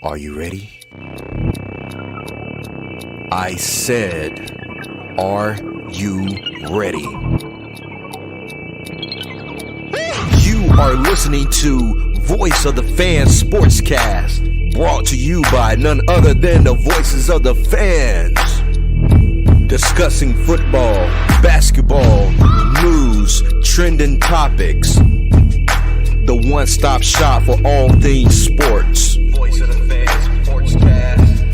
Are you ready? I said, are you ready? You are listening to Voice of the Fans Sportscast, brought to you by none other than the voices of the fans. Discussing football, basketball, news, trending topics. The one-stop shop for all things sports. Voice of the Fans Sportscast.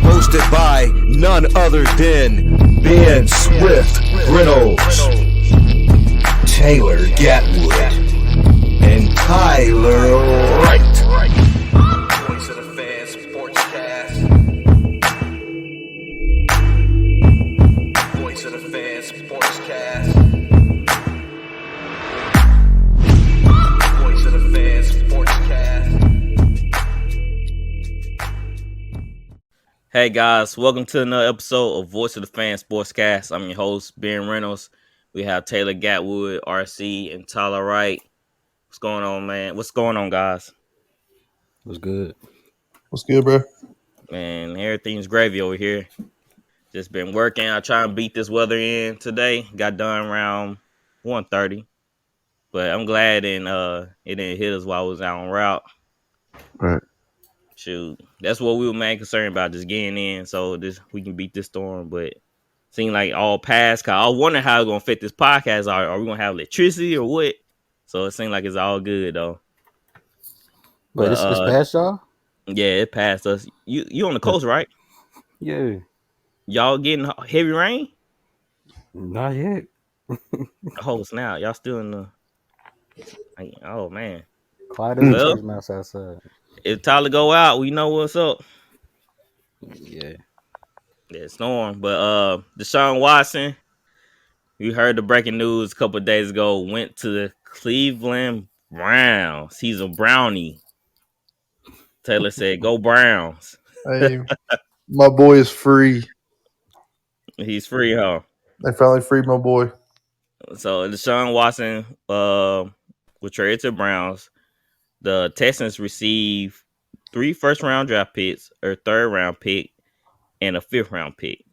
Hosted by none other than Ben Swift Reynolds, Taylor Gatwood, and Tyler Wright. Voice of the Fans Sportscast. Voice of the Fans Sportscast. Voice of the Fans Sportscast. Hey guys, welcome to another episode of Voice of the Fans Sportscast. I'm your host, Ben Reynolds. We have Taylor Gatwood, RC, and Tyler Wright. What's going on, man? What's going on, guys? What's good? What's good, bro? Man, everything's gravy over here. Just been working. I try and beat this weather in today. Got done around 1:30. But I'm glad it didn't hit us while I was out on route. Right. Shoot. That's what we were main concerned about, just getting in so we can beat this storm. But seemed like all past. I was wondering how it's gonna fit this podcast. Are we gonna have electricity or what? So it seemed like it's all good though. But it's past y'all? Yeah, it passed us. You on the coast, right? Yeah. Y'all getting heavy rain? Not yet. Oh snap! Y'all still in the? Oh man. Quiet as a church mouse outside. If Tyler go out, we know what's up. Yeah. Yeah, storm. But Deshaun Watson, we heard the breaking news a couple of days ago, went to the Cleveland Browns. He's a Brownie. Taylor said, "Go Browns." Hey, my boy is free. He's free, huh? They finally freed my boy. So Deshaun Watson was traded to the Browns. The Texans received 3 first-round draft picks, a third-round pick, and a 5th-round pick.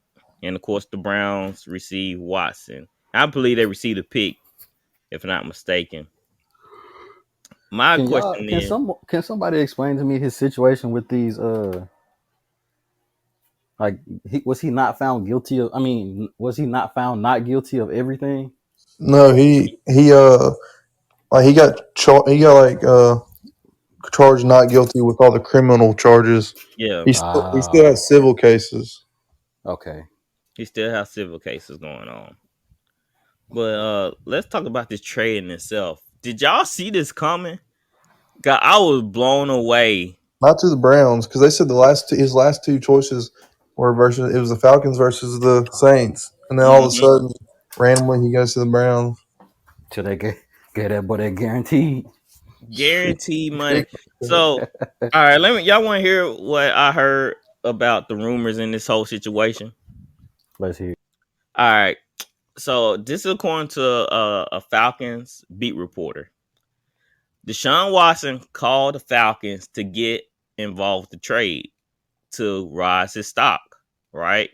And, of course, the Browns received Watson. I believe they received a pick, if I'm not mistaken. My question is... Can somebody explain to me his situation with these... was he not found guilty of... was he not found not guilty of everything? No, he got charged not guilty with all the criminal charges. Yeah. He still has civil cases. Okay. He still has civil cases going on. But let's talk about this trade in itself. Did y'all see this coming? God, I was blown away. Not to the Browns, because they said his last two choices were it was the Falcons versus the Saints. And then all of a sudden, randomly, he goes to the Browns. Till they get that boy that guaranteed money. So, all right, y'all want to hear what I heard about the rumors in this whole situation? Let's hear. All right. So this is according to a Falcons beat reporter. Deshaun Watson called the Falcons to get involved with the trade to rise his stock, right?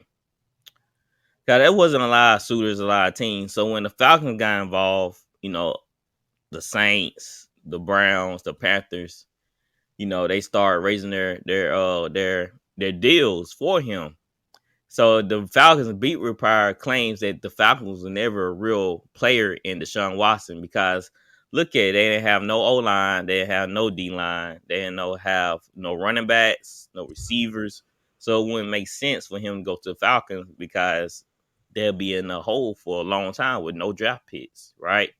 Now, there wasn't a lot of suitors, a lot of teams. So when the Falcons got involved, the Saints, the Browns, the Panthers, they started raising their deals for him. So the Falcons beat reporter claims that the Falcons were never a real player in Deshaun Watson because look at it, they didn't have no O-line, they didn't have no D-line, they didn't have no running backs, no receivers. So it wouldn't make sense for him to go to the Falcons because they'll be in the hole for a long time with no draft picks, right?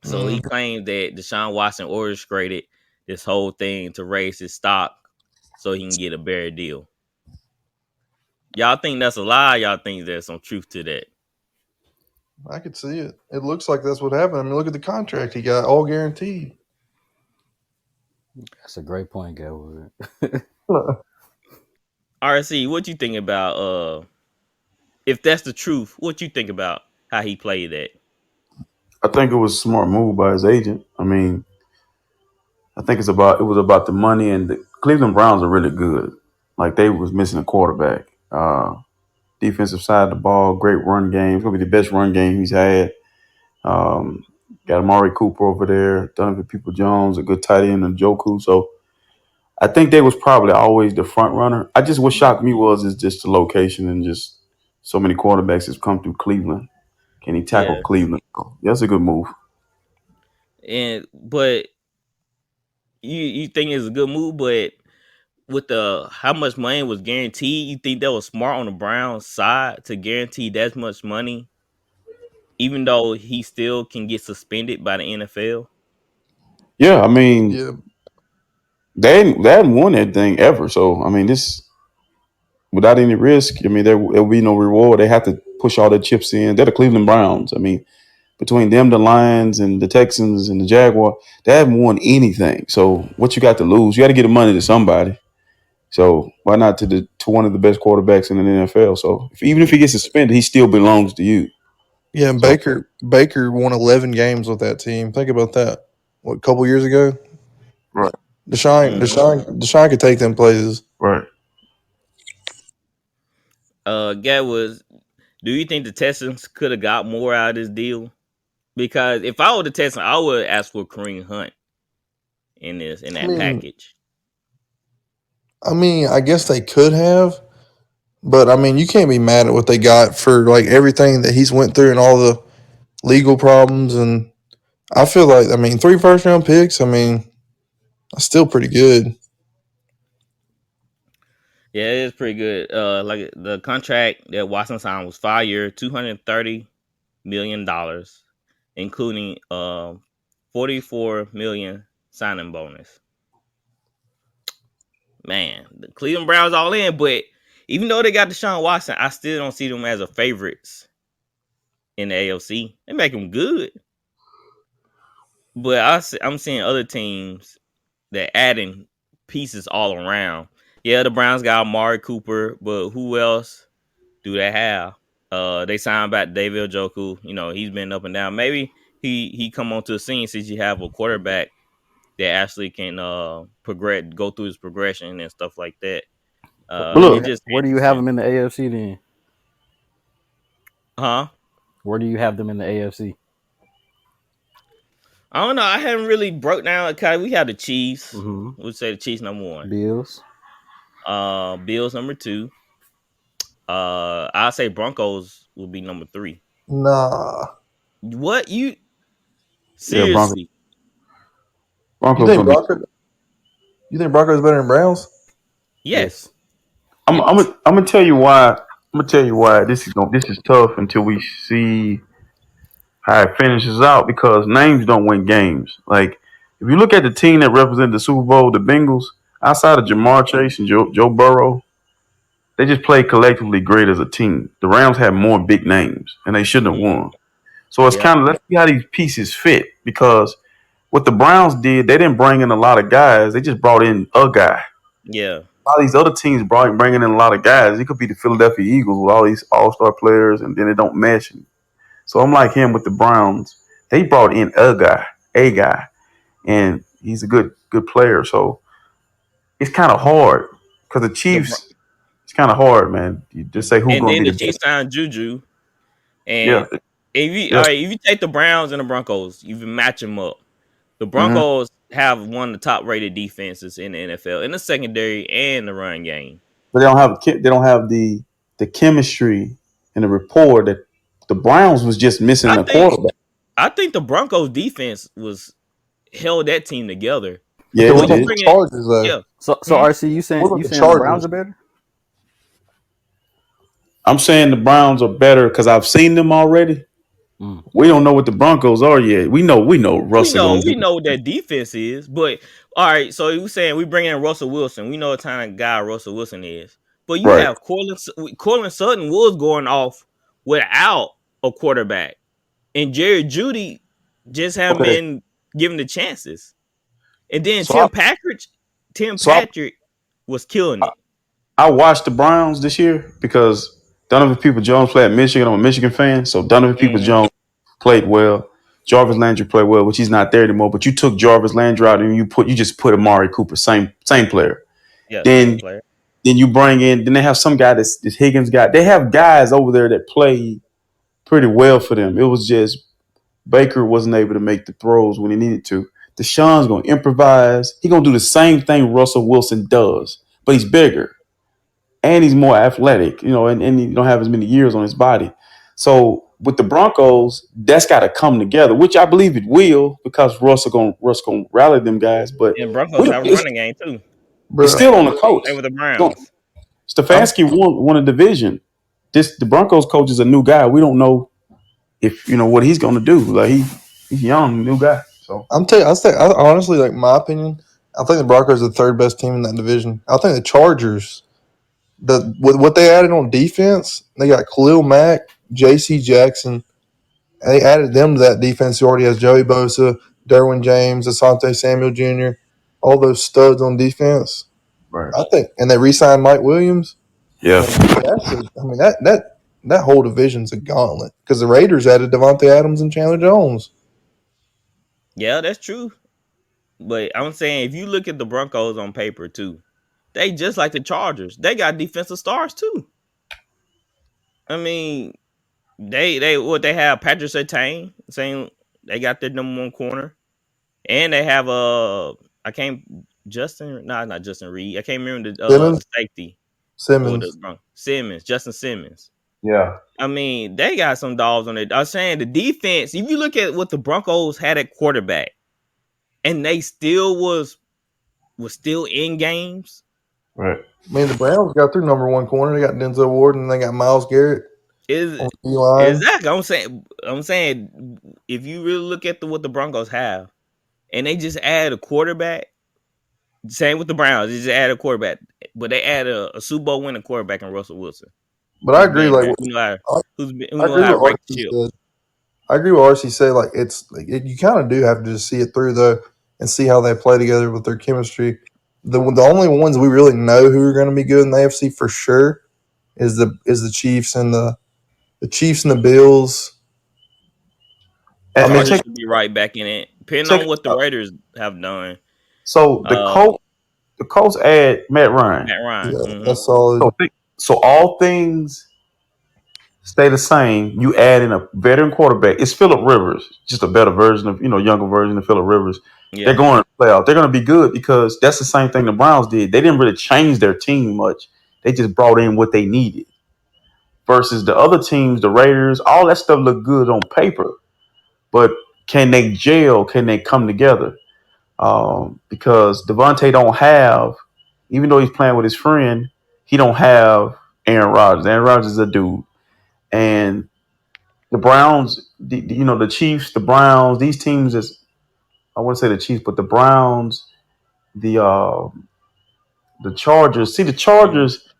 So he claimed that Deshaun Watson orchestrated this whole thing to raise his stock so he can get a better deal. Y'all think that's a lie? Y'all think there's some truth to that? I could see it. It looks like that's what happened. I mean, look at the contract he got, all guaranteed. That's a great point, Gatwood. RC, what you think about if that's the truth, what you think about how he played that? I think it was a smart move by his agent. I mean, I think it was about the money, and the Cleveland Browns are really good. Like they was missing a quarterback. Defensive side of the ball, great run game. It's gonna be the best run game he's had. Um, got Amari Cooper over there, Donovan People Jones, a good tight end, and Joku. So I think they was probably always the front runner. I just what shocked me is just the location and just so many quarterbacks has come through Cleveland. Can he tackle Yeah, Cleveland? That's a good move. but you think it's a good move, but with the how much money was guaranteed, you think that was smart on the Browns side to guarantee that much money, even though he still can get suspended by the NFL? Yeah, I mean Yeah, they hadn't won anything ever. So I mean this without any risk. I mean there will be no reward. They have to push all their chips in. They're the Cleveland Browns. I mean between them, the Lions, and the Texans and the Jaguars, they haven't won anything. So what you got to lose? You got to get the money to somebody. So why not to one of the best quarterbacks in the NFL? So even if he gets suspended, he still belongs to you. yeah. And So Baker won 11 games with that team. Think about that. What, a couple years ago? right, Mm-hmm. Deshaun could take them places. right. That was. Do you think the Texans could have got more out of this deal? Because if I were the Texans, I would ask for Kareem Hunt in I that mean, package. I guess they could have, but I mean, you can't be mad at what they got for like everything that he's went through and all the legal problems. And I feel like, 3 first round picks. That's still pretty good. Yeah, it is pretty good. Like the contract that Watson signed was 5 year, $230 million, including 44 million signing bonus. Man, the Cleveland Browns all in, but even though they got Deshaun Watson, I still don't see them as a favorites in the AFC. They make them good, but I'm seeing other teams that adding pieces all around. Yeah, the Browns got Amari Cooper, but who else do they have? They signed back David Njoku. You know, he's been up and down. Maybe he come onto the scene since you have a quarterback that actually can progress, go through his progression and stuff like that. But Where do It you look, just where do you have interesting, them in the AFC then? huh? Where do you have them in the AFC? I don't know. I haven't really broke down. Okay, we have the Chiefs. Mm-hmm. We'll say the Chiefs number one. Bills. Bills number two. I'll say Broncos will be number three. Nah, What you yeah, seriously? you Broncos think gonna be. Broncos better than Browns? Yes, Yes. yes. I'm gonna tell you why. I'm gonna tell you why this is tough until we see how it finishes out because names don't win games. Like if you look at the team that represented the Super Bowl, the Bengals, outside of Jamar Chase and Joe Burrow, they just played collectively great as a team. The Rams had more big names and they shouldn't have Mm, won. So it's yeah, kind of let's see how these pieces fit because what the Browns did, they didn't bring in a lot of guys. They just brought in a guy. yeah. All these other teams bringing in a lot of guys. It could be the Philadelphia Eagles with all these all-star players, and then it don't mesh. So I'm like him with the Browns. They brought in a guy, and he's a good player. So it's kind of hard because the The Bro- Chiefs. It's kind of hard, man. You just say who's and going to then be the the Chiefs best. signed Juju. Yeah, And if you all yeah. right, if you take the Browns and the Broncos, you match them up. The hmm Broncos have one of the top rated defenses in the NFL in the secondary and the run game. But they don't have the chemistry and the rapport that the Browns was just missing I a think quarterback. I think the Broncos defense was held that team together. Yeah, Okay, they what When you about did. the bring it, Chargers though? yeah. So Hmm? RC, What about you the saying the Browns Chargers? are better? I'm saying the Browns are better because I've seen them already. Mm. We don't know what the Broncos are yet. We know Russell gonna We do. know what that defense is, but all right. So you saying we bring in Russell Wilson? We know what kind of guy Russell Wilson is, but you Right. have Cortland Sutton was going off without a quarterback, and Jerry Judy just haven't Okay. been given the chances. And then So I Tim so I, Patrick was killing it. I watched the Browns this year because Donovan People Jones played at Michigan. I'm a Michigan fan, so Donovan People Hmm. Jones played well. Jarvis Landry played well, which he's not there anymore. But you took Jarvis Landry out and you just put Amari Cooper, same player. Yeah, same Then player. you bring in. Then they have some guy this Higgins guy. They have guys over there that play pretty well for them. It was just Baker wasn't able to make the throws when he needed to. Deshaun's going to improvise. He's going to do the same thing Russell Wilson does, but he's bigger and he's more athletic, and he don't have as many years on his body. So with the Broncos, that's got to come together, which I believe it will because Russ going to rally them guys. But And Broncos have a running game too. it's still on the coach. Same with the Browns. Stefanski won a division. The Broncos coach is a new guy. We don't know if what he's going to do. Like he's young, new guy. So I honestly, like, my opinion, I think the Broncos are the third best team in that division. I think the Chargers, with what they added on defense, they got Khalil Mack, J.C. Jackson. And they added them to that defense who already has Joey Bosa, Derwin James, Asante Samuel Jr., all those studs on defense. right. I think, and they re-signed Mike Williams. Yeah. That whole division's a gauntlet because the Raiders added Devontae Adams and Chandler Jones. Yeah, that's true. But I'm saying if you look at the Broncos on paper too, they just like the Chargers. They got defensive stars too. I mean, they have Patrick Surtain saying they got their number one corner, and they have not Justin Reed. I can't remember the safety. Simmons, Justin Simmons. Yeah. I mean, they got some dogs on it. I'm saying the defense, if you look at what the Broncos had at quarterback, and they still was still in games. Right. I mean, the Browns got their number one corner. They got Denzel Ward and they got Myles Garrett. Exactly. I'm saying if you really look at what the Broncos have, and they just add a quarterback. Same with the Browns. They just add a quarterback, but they add a Super Bowl winning quarterback in Russell Wilson. But I agree. I agree with RC said. Like you kind of do have to just see it through though, and see how they play together with their chemistry. The only ones we really know who are going to be good in the AFC for sure is the Chiefs and the Chiefs and the Bills. I mean, should be right back in it, depending on what the Raiders have done. So the Colts add Matt Ryan. Yeah, that's solid. So all things stay the same. You add in a veteran quarterback. It's Phillip Rivers, just a better version of younger version of Phillip Rivers. Yeah. They're going to the playoff. They're going to be good because that's the same thing the Browns did. They didn't really change their team much. They just brought in what they needed. Versus the other teams, the Raiders, all that stuff looked good on paper, but can they gel? Can they come together? Because Devontae don't have, even though he's playing with his friend, he don't have Aaron Rodgers. Aaron Rodgers is a dude. And the Browns, the Chiefs, the Browns, these teams I wouldn't say the Chiefs, but the Browns, the Chargers. See, the Chargers,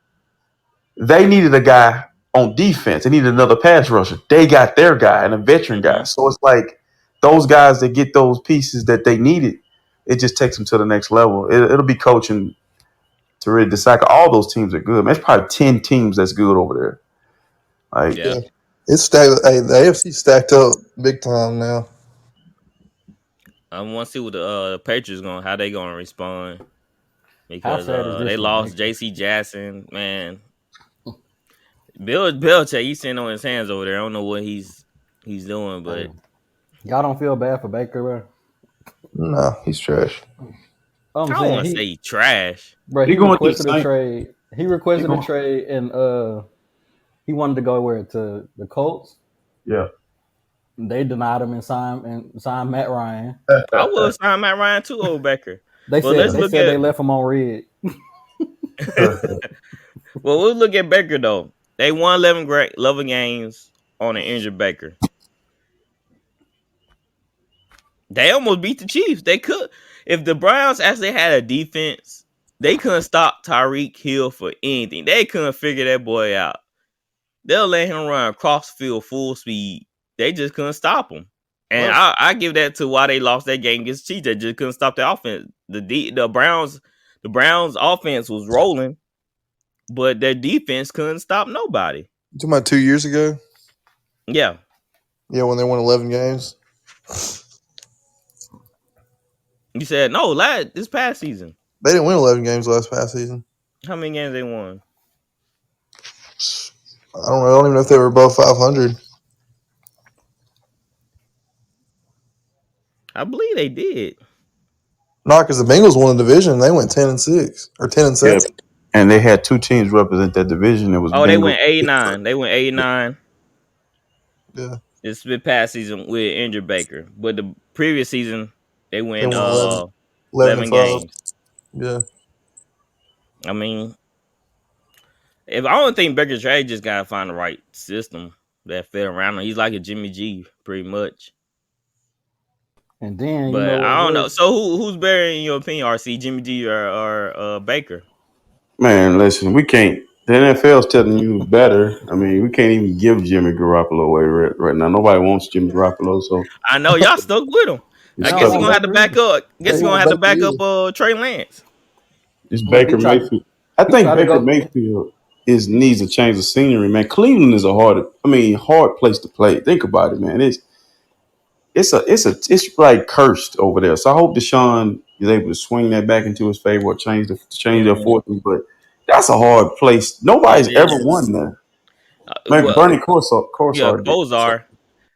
they needed a guy on defense. They needed another pass rusher. They got their guy and a veteran guy. So it's like those guys that get those pieces that they needed, it just takes them to the next level. It'll be coaching to really decide. All those teams are good. Man, it's probably 10 teams that's good over there. It's stacked. Hey, the AFC stacked up big time now. I want to see what the Patriots how they gonna respond because they lost J.C. Jackson. Man, Bill Belichick, he's sitting on his hands over there. I don't know what he's doing, but y'all don't feel bad for Baker, bro? No, he's trash. I don't want to say he's trash. Bro, he requested a trade. He requested a trade, and he wanted to go to the Colts. Yeah. They denied him and signed Matt Ryan. I would sign Matt Ryan too, old Baker. They said they left him on red. Well, we'll look at Baker though. They won 11 games on an injured Baker. They almost beat the Chiefs. They could. If the Browns actually had a defense, they couldn't stop Tyreek Hill for anything. They couldn't figure that boy out. They'll let him run across the field full speed. They just couldn't stop him. And I give that to why they lost that game against the Chiefs. They just couldn't stop the offense. The Browns offense was rolling, but their defense couldn't stop nobody. You talking about 2 years ago? Yeah. Yeah, when they won 11 games. You said no, this past season. They didn't win 11 games last past season. How many games they won? I don't know. I don't even know if they were above 500. I believe they did. Not because the Bengals won the division. They went 10-6 or 10-7. Yeah. And they had two teams represent that division. It was Oh, they Bengals. went 8-9. They went 8-9. Yeah. This past season with injured Baker, but the previous season they went They won 11 11-5. games. Yeah. I mean, if I don't think Baker's trade, just gotta find the right system that fit around him. He's like a Jimmy G, pretty much. And then But you know what? I don't know. So who's better in your opinion, RC? Jimmy G or Baker? Man, listen, we can't. The NFL's telling you better. I mean, we can't even give Jimmy Garoppolo away right now. Nobody wants Jimmy Garoppolo, so I know y'all stuck with him. it's I No, guess they he's want gonna have to Baker back up. They Guess he's gonna want have to Baker back up Trey Lance. Well, he Baker tried. Mayfield. I He think tried to Baker go. Mayfield needs a change of scenery, man. Cleveland is a hard place to play. Think about it, man. It's like cursed over there. So I hope Deshaun is able to swing that back into his favor or change their fortunes. But that's a hard place. Nobody's It ever is. won there. Man, Well, Bernie yeah, Kosar did. Kosar.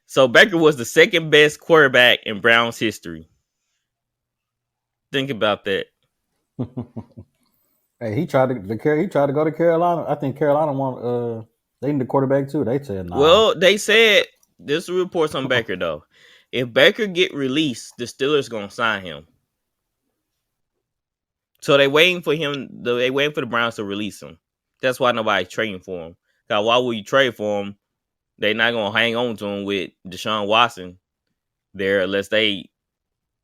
So Baker was the second best quarterback in Browns history. Think about that. Hey, he tried to go to Carolina. I think Carolina want they need a quarterback too. They said nah. Well, they said this reports on Baker though. If Baker get released, the Steelers gonna sign him. So they waiting for him. They waiting for the Browns to release him. That's why nobody's trading for him. Cause why would you trade for him? They not gonna hang on to him with Deshaun Watson there unless they,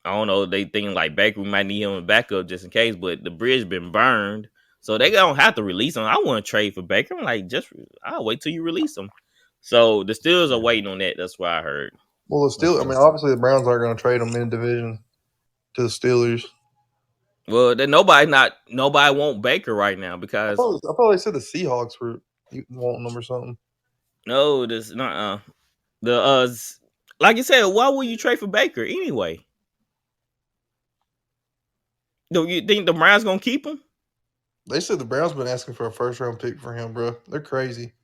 I don't know, they thinking like Baker, we might need him a backup just in case. But the bridge been burned, so they don't have to release him. I want to trade for Baker. I'm like, I'll wait till you release him. So the Steelers are waiting on that. That's what I heard. Well, I mean, obviously the Browns aren't going to trade them in division to the Steelers. Well, then nobody want Baker right now because I thought they said the Seahawks were wanting them or something. no, this not like you said, why would you trade for Baker anyway? Do you think the Browns gonna keep him? They said the Browns been asking for a first-round pick for him, bro. They're crazy.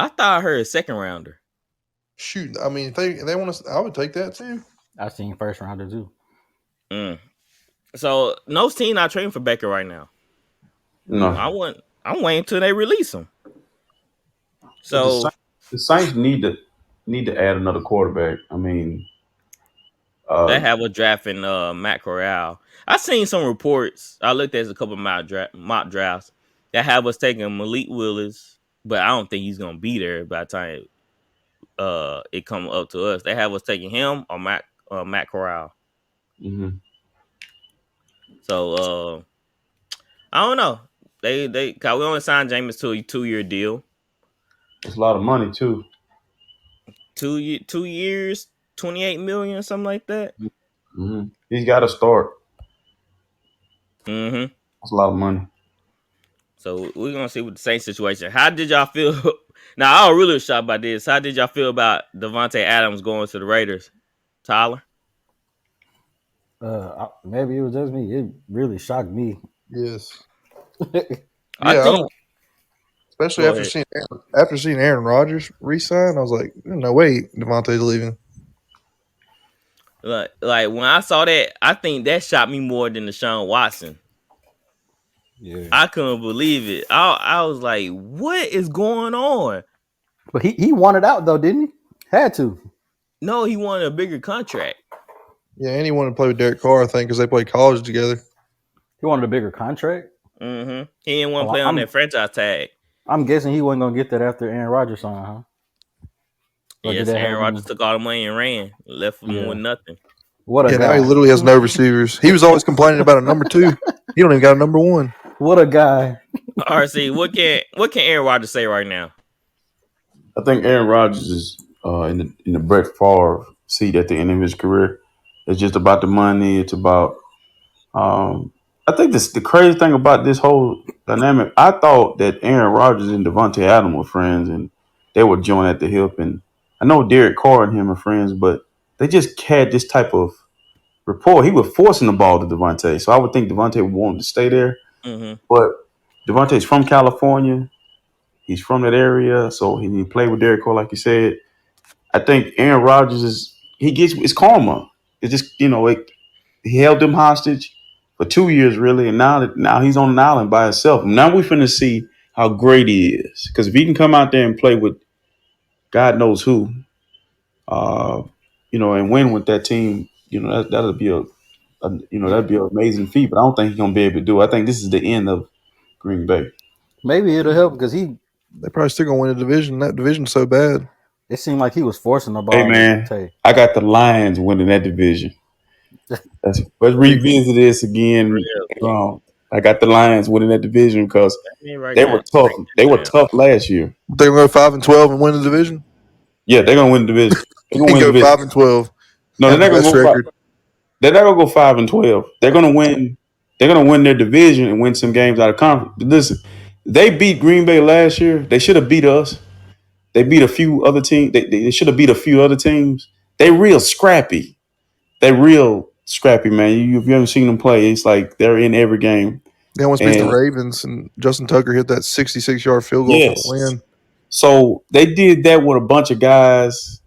I thought I heard a second rounder. Shoot, I mean, if they want to, I would take that too. I seen first rounder too. So no team not trading for Baker right now. No, I'm waiting until they release him. So the Saints need to add another quarterback. I mean, they have a draft in Matt Corral. I seen some reports. I looked at a couple of mock drafts that have us taking Malik Willis, but I don't think he's gonna be there by the time it come up to us. They have us taking him or Matt Corral. mm-hmm. So I don't know. They cause we only signed Jameis to a 2-year deal. It's a lot of money too. 2 years, 28 million, or something like that. Mm-hmm. He's got to start. Mm-hmm. That's a lot of money. So we're gonna see what the same situation. How did y'all feel? Now I was really shocked by this. How did y'all feel about Devontae Adams going to the Raiders? Tyler? Maybe it was just me. It really shocked me. Yes. I Yeah, think. especially after seeing Aaron Rodgers re-sign, I was like, no way, Devontae's leaving. Like when I saw that, I think that shocked me more than Deshaun Watson. Yeah, I couldn't believe it. I was like, what is going on? but he wanted out though, didn't he? Had to. No, he wanted a bigger contract. Yeah, and he wanted to play with Derek Carr, I think, because they played college together. He wanted a bigger contract. Mm-hmm. He didn't want to play on that franchise tag. I'm guessing he wasn't gonna get that after Aaron Rodgers signed, huh? Yes, Aaron Rodgers took all the money and ran, left him with nothing. What a guy! Now he literally has no receivers. He was always complaining about a number 2. He don't even got a number 1. What a guy! RC, what can Aaron Rodgers say right now? I think Aaron Rodgers is in the Brett Favre seat at the end of his career. It's just about the money. It's about. I think the crazy thing about this whole dynamic. I thought that Aaron Rodgers and Devontae Adams were friends, and they would join at the hip. And I know Derek Carr and him are friends, but they just had this type of rapport. He was forcing the ball to Devontae, so I would think Devontae would want him to stay there. Mm-hmm. But Devontae's from California. He's from that area, so he played with Derek Carr, like you said. I think Aaron Rodgers it's karma. It's just he held them hostage for 2 years really, and now he's on an island by himself. Now we're finna see how great he is, because if he can come out there and play with God knows who, uh, and win with that team, that'll be that'd be an amazing feat. But I don't think he's gonna be able to do it. I think this is the end of Green Bay. Maybe it'll help because They probably still gonna win a division. That division's so bad. it seemed like he was forcing the Hey ball to man, Tay. I got the Lions winning that division. Let's revisit this again. I got the Lions winning that division because Right they now. were tough. They were tough last year. They're gonna go 5-12 and win the division. Yeah, they're gonna win the division. They're gonna And win the go division. 5-12. No, they're Have the not gonna best go. record. They're not gonna go 5-12. They're gonna win. They're gonna win their division and win some games out of conference. Listen, they beat Green Bay last year. They should have beat us. They beat a few other teams. They should have beat a few other teams. They real scrappy. They real scrappy, man. If you haven't seen them play, it's like they're in every game. They almost beat the And Ravens, and Justin Tucker hit that 66-yard field goal for the yes, win. so they did that with a bunch of guys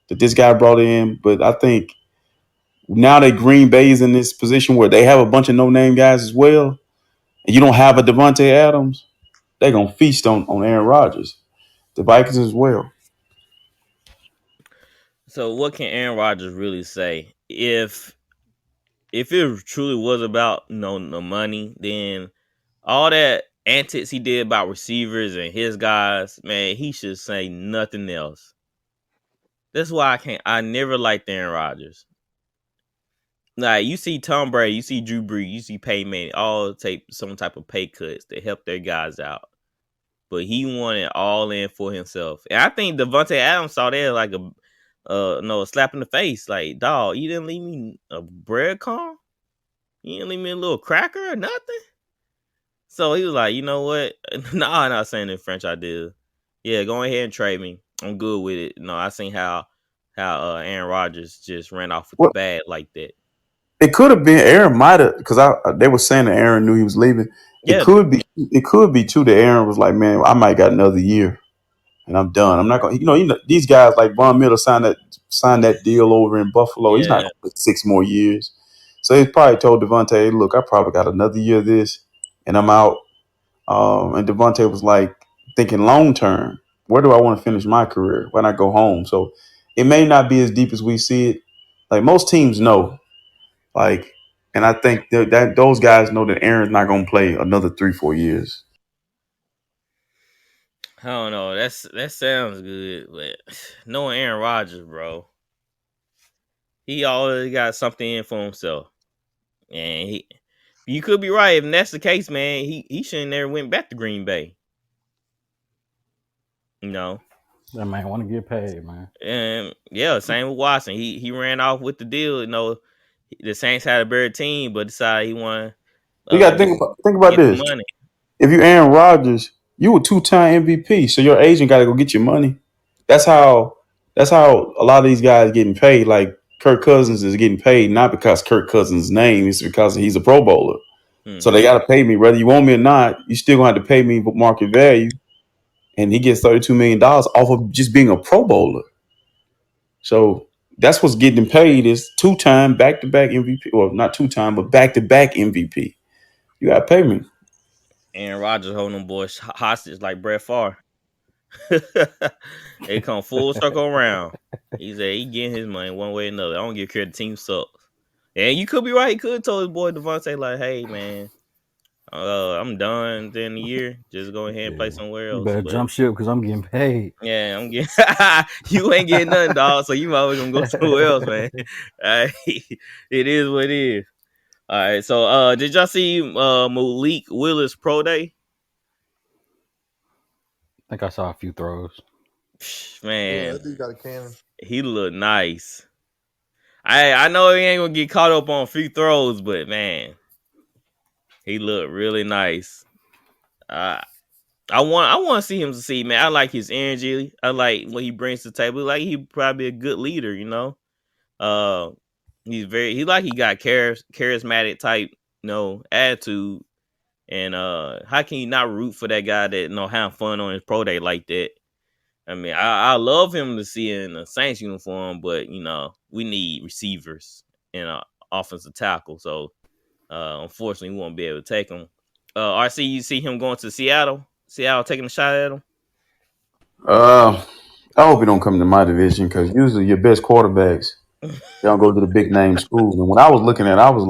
that this guy brought in. But I think now that Green Bay is in this position where they have a bunch of no-name guys as well, and you don't have a Devontae Adams, they're gonna feast on Aaron Rodgers. The Vikings as well. So what can Aaron Rodgers really say? If it truly was about the money, then all that antics he did about receivers and his guys, man, he should say nothing else. That's why I never liked Aaron Rodgers. Like, you see Tom Brady, you see Drew Brees, you see Peyton Manning, all take some type of pay cuts to help their guys out. But he wanted all in for himself. And I think Devontae Adams saw that like a slap in the face. Like, dog, you didn't leave me a breadcrumb? You didn't leave me a little cracker or nothing? So he was like, you know what? No, I'm not saying in French I did. Yeah, go ahead and trade me. I'm good with it. No, I seen how Aaron Rodgers just ran off with the bag like that. It could have been Aaron might have, because they were saying that Aaron knew he was leaving. Yeah. It could be too that Aaron was like, man, I might got another year and I'm done. I'm not gonna, these guys like Von Miller signed that deal over in Buffalo. He's not gonna put 6 more years. So he probably told Devontae, hey, look, I probably got another year of this and I'm out. And Devontae was like thinking long term, where do I want to finish my career? Why not go home? So it may not be as deep as we see it. Like most teams know. Like, and I think that those guys know that Aaron's not going to play another 3-4 years. I don't know. That sounds good, but knowing Aaron Rodgers, bro, he always got something in for himself, and you could be right if that's the case, man. He shouldn't never went back to Green Bay. That man want to get paid, man. And yeah, same with Watson. He ran off with the deal. The Saints had a better team, but decided he wanted. You got to think about this. Money. If you Aaron Rodgers, you a 2-time MVP, so your agent got to go get your money. That's how a lot of these guys getting paid. Like Kirk Cousins is getting paid not because Kirk Cousins' name, it's because he's a Pro Bowler. Mm-hmm. So they got to pay me, whether you want me or not. You still gonna have to pay me market value. And he gets $32 million off of just being a Pro Bowler. So that's what's getting paid is 2-time back-to-back MVP, or not 2-time, but back-to-back MVP. You got to pay me. Aaron Rodgers holding them boys hostage like Brett Favre. They come full circle around. He said he getting his money one way or another. I don't give a care. The team sucks. And you could be right. He could have told his boy Devontae, like, hey, man, I'm done within the year. Just go ahead and play somewhere else. You better jump ship because I'm getting paid. Yeah, I'm getting. You ain't getting nothing, dog. So you always gonna go somewhere else, man. All right. It is what it is. All right. So, did y'all see Malik Willis pro day? I think I saw a few throws. Man, Yeah, that dude got a cannon. He looked nice. I know he ain't gonna get caught up on a few throws, but man, he looked really nice. I want to see him succeed, man. I like his energy. I like what he brings to the table. Like he probably a good leader, Uh, he got charismatic type, attitude. And how can you not root for that guy that have fun on his pro day like that? I mean, I love him to see in a Saints uniform, but we need receivers and offensive tackle. So unfortunately, we won't be able to take him. RC, you see him going to Seattle? Seattle taking a shot at him? Uh, I hope he don't come to my division because usually your best quarterbacks they don't go to the big name schools. And when I was looking at it, I was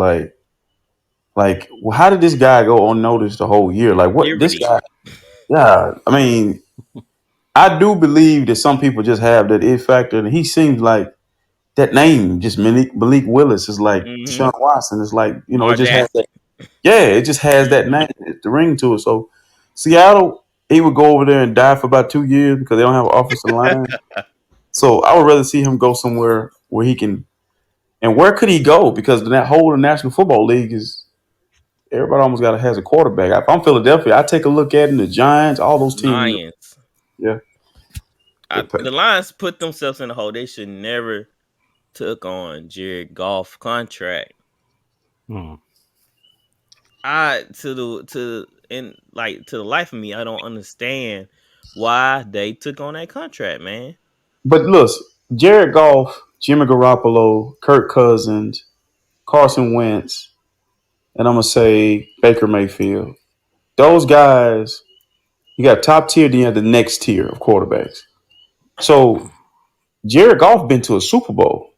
like, well, how did this guy go unnoticed the whole year? Like, what this Puberty. guy? Yeah, I mean, I do believe that some people just have that it factor, and he seems like that name, just Malik Willis, is like Mm-hmm. Deshaun Watson. It's like it just has Audacity. that. Yeah, it just has that Mm-hmm. name, the ring to it. So Seattle, he would go over there and die for about 2 years because they don't have an offensive line. So I would rather see him go somewhere where he can. And where could he go? Because that whole National Football League is everybody almost got has a quarterback. If I'm Philadelphia, I take a look at the Giants, all those teams. Lions. Yeah, The Lions put themselves in the hole. They should never took on Jared Goff contract. Hmm. To the life of me, I don't understand why they took on that contract, man. but look, Jared Goff, Jimmy Garoppolo, Kirk Cousins, Carson Wentz, and I'm gonna say Baker Mayfield. Those guys, you got top tier, then you have the next tier of quarterbacks. So Jared Goff been to a Super Bowl,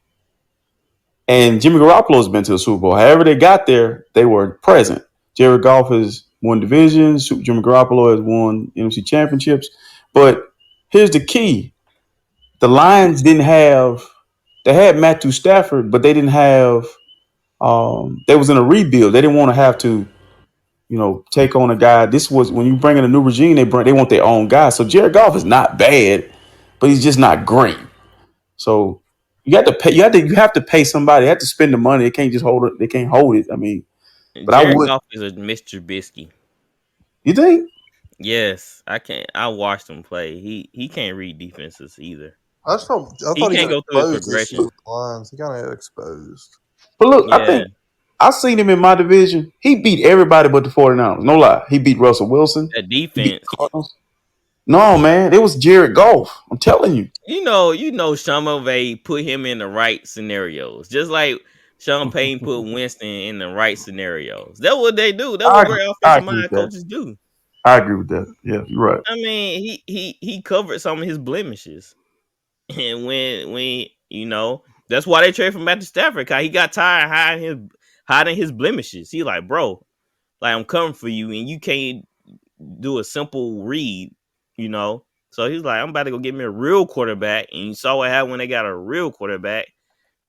and Jimmy Garoppolo's been to a Super Bowl. However they got there, they were present. Jared Goff has won divisions. Jimmy Garoppolo has won NFC championships. But here's the key: the Lions didn't have. They had Matthew Stafford, but they didn't have. They was in a rebuild. They didn't want to have to, take on a guy. This was when you bring in a new regime. They want their own guy. So Jared Goff is not bad, but he's just not great. So you have to pay. You have to pay somebody. You have to spend the money. They can't just hold it. They can't hold it. I mean, but I Jared would. Goff is a Mr. Trubisky. You think? Yes, I can't. I watched him play. He can't read defenses either. I He thought he can't got go through his exposed this year progression. with the Lions. He kind of got exposed. But look, I Yeah, think I seen him in my division. He beat everybody but the 49ers. No lie. He beat Russell Wilson. that He beat defense. the Cardinals. No, man. It was Jared Goff. I'm telling you. Sean McVay put him in the right scenarios, just like Sean Payton put Winston in the right scenarios. That's what they do. That's I, what great I offensive agree with mind that. coaches do. I agree with that. Yeah, you're right. I mean, he covered some of his blemishes, and when that's why they traded for Matthew Stafford. Cause he got tired hiding his blemishes. He like, bro, like I'm coming for you, and you can't do a simple read, you know. So he's like, I'm about to go get me a real quarterback, and you saw what happened when they got a real quarterback.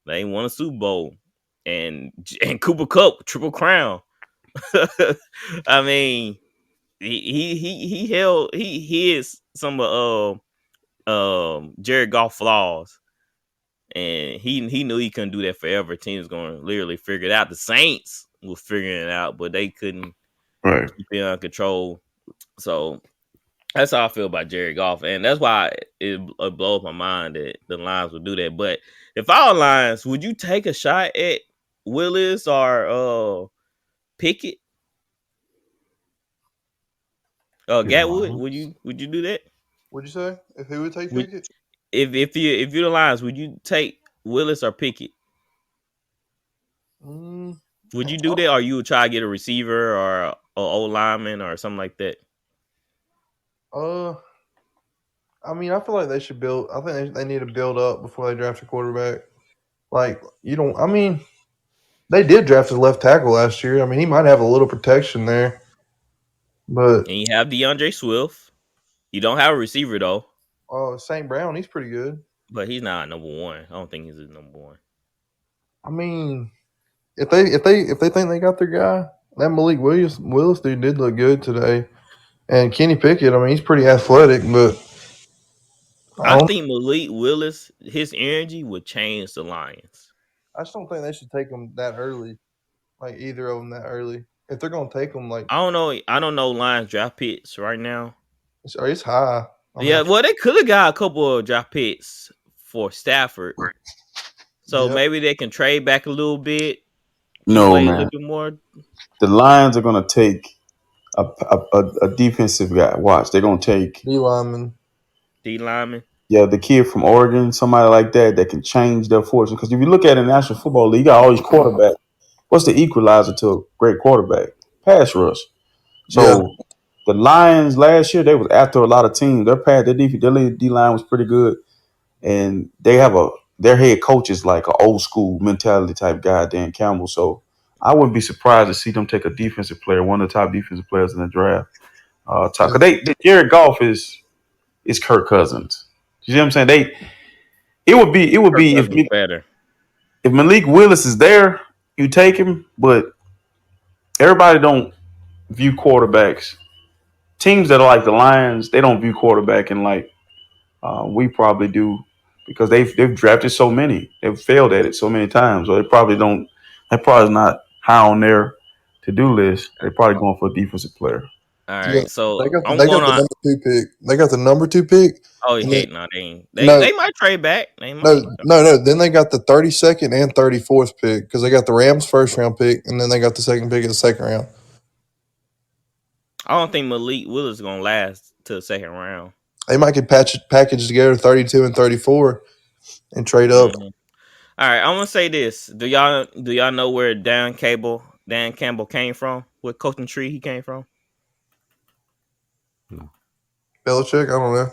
They won a Super Bowl, and Cooper Kupp triple crown. I mean, he is some of Jared Goff flaws, and he knew he couldn't do that forever. Teams going to literally figure it out. The Saints were figuring it out, but they couldn't Right. keep it under control. So that's how I feel about Jared Goff, and that's why it blows my mind that the Lions would do that. But if I were Lions, would you take a shot at Willis or Pickett? Gatwood, would you do that? What'd you say? If who would take Would, Pickett? if you're the Lions, would you take Willis or Pickett? Mm, Would you do that, or you would try to get a receiver or a old lineman or something like that? I mean, I feel like they should build. I think they need to build up before they draft a quarterback. Like you don't. I mean, they did draft a left tackle last year. I mean, he might have a little protection there, but And you have DeAndre Swift. You don't have a receiver though, St. Brown, he's pretty good. but he's not number one. I don't think he's a number one. I mean, if they think they got their guy, that Malik Willis dude did look good today, and Kenny Pickett. I mean, he's pretty athletic, but I think Malik Willis, his energy would change the Lions. I just don't think they should take him that early, like either of them that early. If they're gonna take him, like I don't know Lions draft picks right now. it's high. I mean, Yeah, well, they could have got a couple of draft picks for Stafford. So Yep. maybe they can trade back a little bit, No, accumulate a little man. bit more. The Lions are going to take a defensive guy. Watch, they're going to take D lineman. D lineman. the kid from Oregon, somebody like that can change their fortune. Because if you look at it in the National Football League, you got all these quarterbacks. What's the equalizer to a great quarterback? Pass rush. Yeah. So the Lions last year, they was after a lot of teams. Their D line was pretty good, and they have their head coach is like an old school mentality type guy, Dan Campbell. So I wouldn't be surprised to see them take a defensive player, one of the top defensive players in the draft. Cause Jared Goff is Kirk Cousins. You see what I'm saying? Kirk It would be Cousins better. if Malik Willis is there, you take him, but everybody don't view quarterbacks. Teams that are like the Lions, they don't view quarterback in like we probably do because they've drafted so many, they've failed at it so many times, so they probably don't. That probably is not high on their to do list. They're probably going for a defensive player. All Yeah. right, so They got I'm they going got the on. number 2 pick. They got the number 2 pick. Oh, And then, heck, no, they ain't. no, They might trade back. They no, might. no. Then they got the 32nd and 34th pick because they got the Rams first round pick, and then they got the second pick in the second round. I don't think Malik Willis is gonna last to the second round. They might get packaged together 32 and 34 and trade up. Mhm. All right, I'm gonna say this. Do y'all know where Dan Campbell came from? What coaching tree he came from? Belichick, I don't know.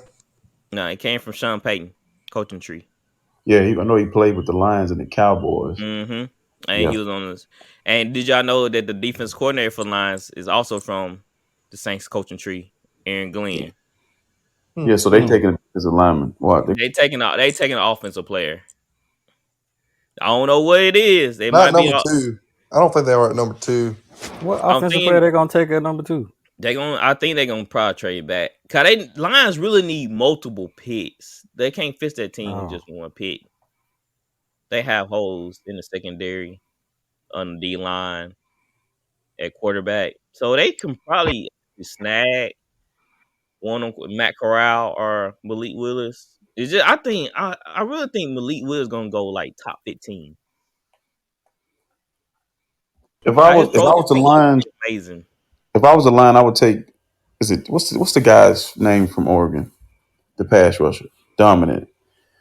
No, he came from Sean Payton coaching tree. Yeah, I know he played with the Lions and the Cowboys. Mm-hmm. And Yeah, he was on this. And did y'all know that the defense coordinator for Lions is also from the Saints coaching tree, Aaron Glenn? yeah. So they taking it as a lineman. What? They taking an offensive player. I don't know what it is. They Not might be. number 2. I don't think they are at number 2. What I'm offensive player thinking they gonna take at number 2? I think they're gonna probably trade back. Cause Lions really need multiple picks. They can't fix that team with Oh, just one pick. They have holes in the secondary, on the D line, at quarterback. So they can probably snag one on Matt Corral or Malik Willis. It's just I really think Malik Willis gonna go like top 15. If I Like his was if pro I was the day is Lions, amazing. if I was the Lion, I would take. Is it what's the guy's name from Oregon? The pass rusher, dominant.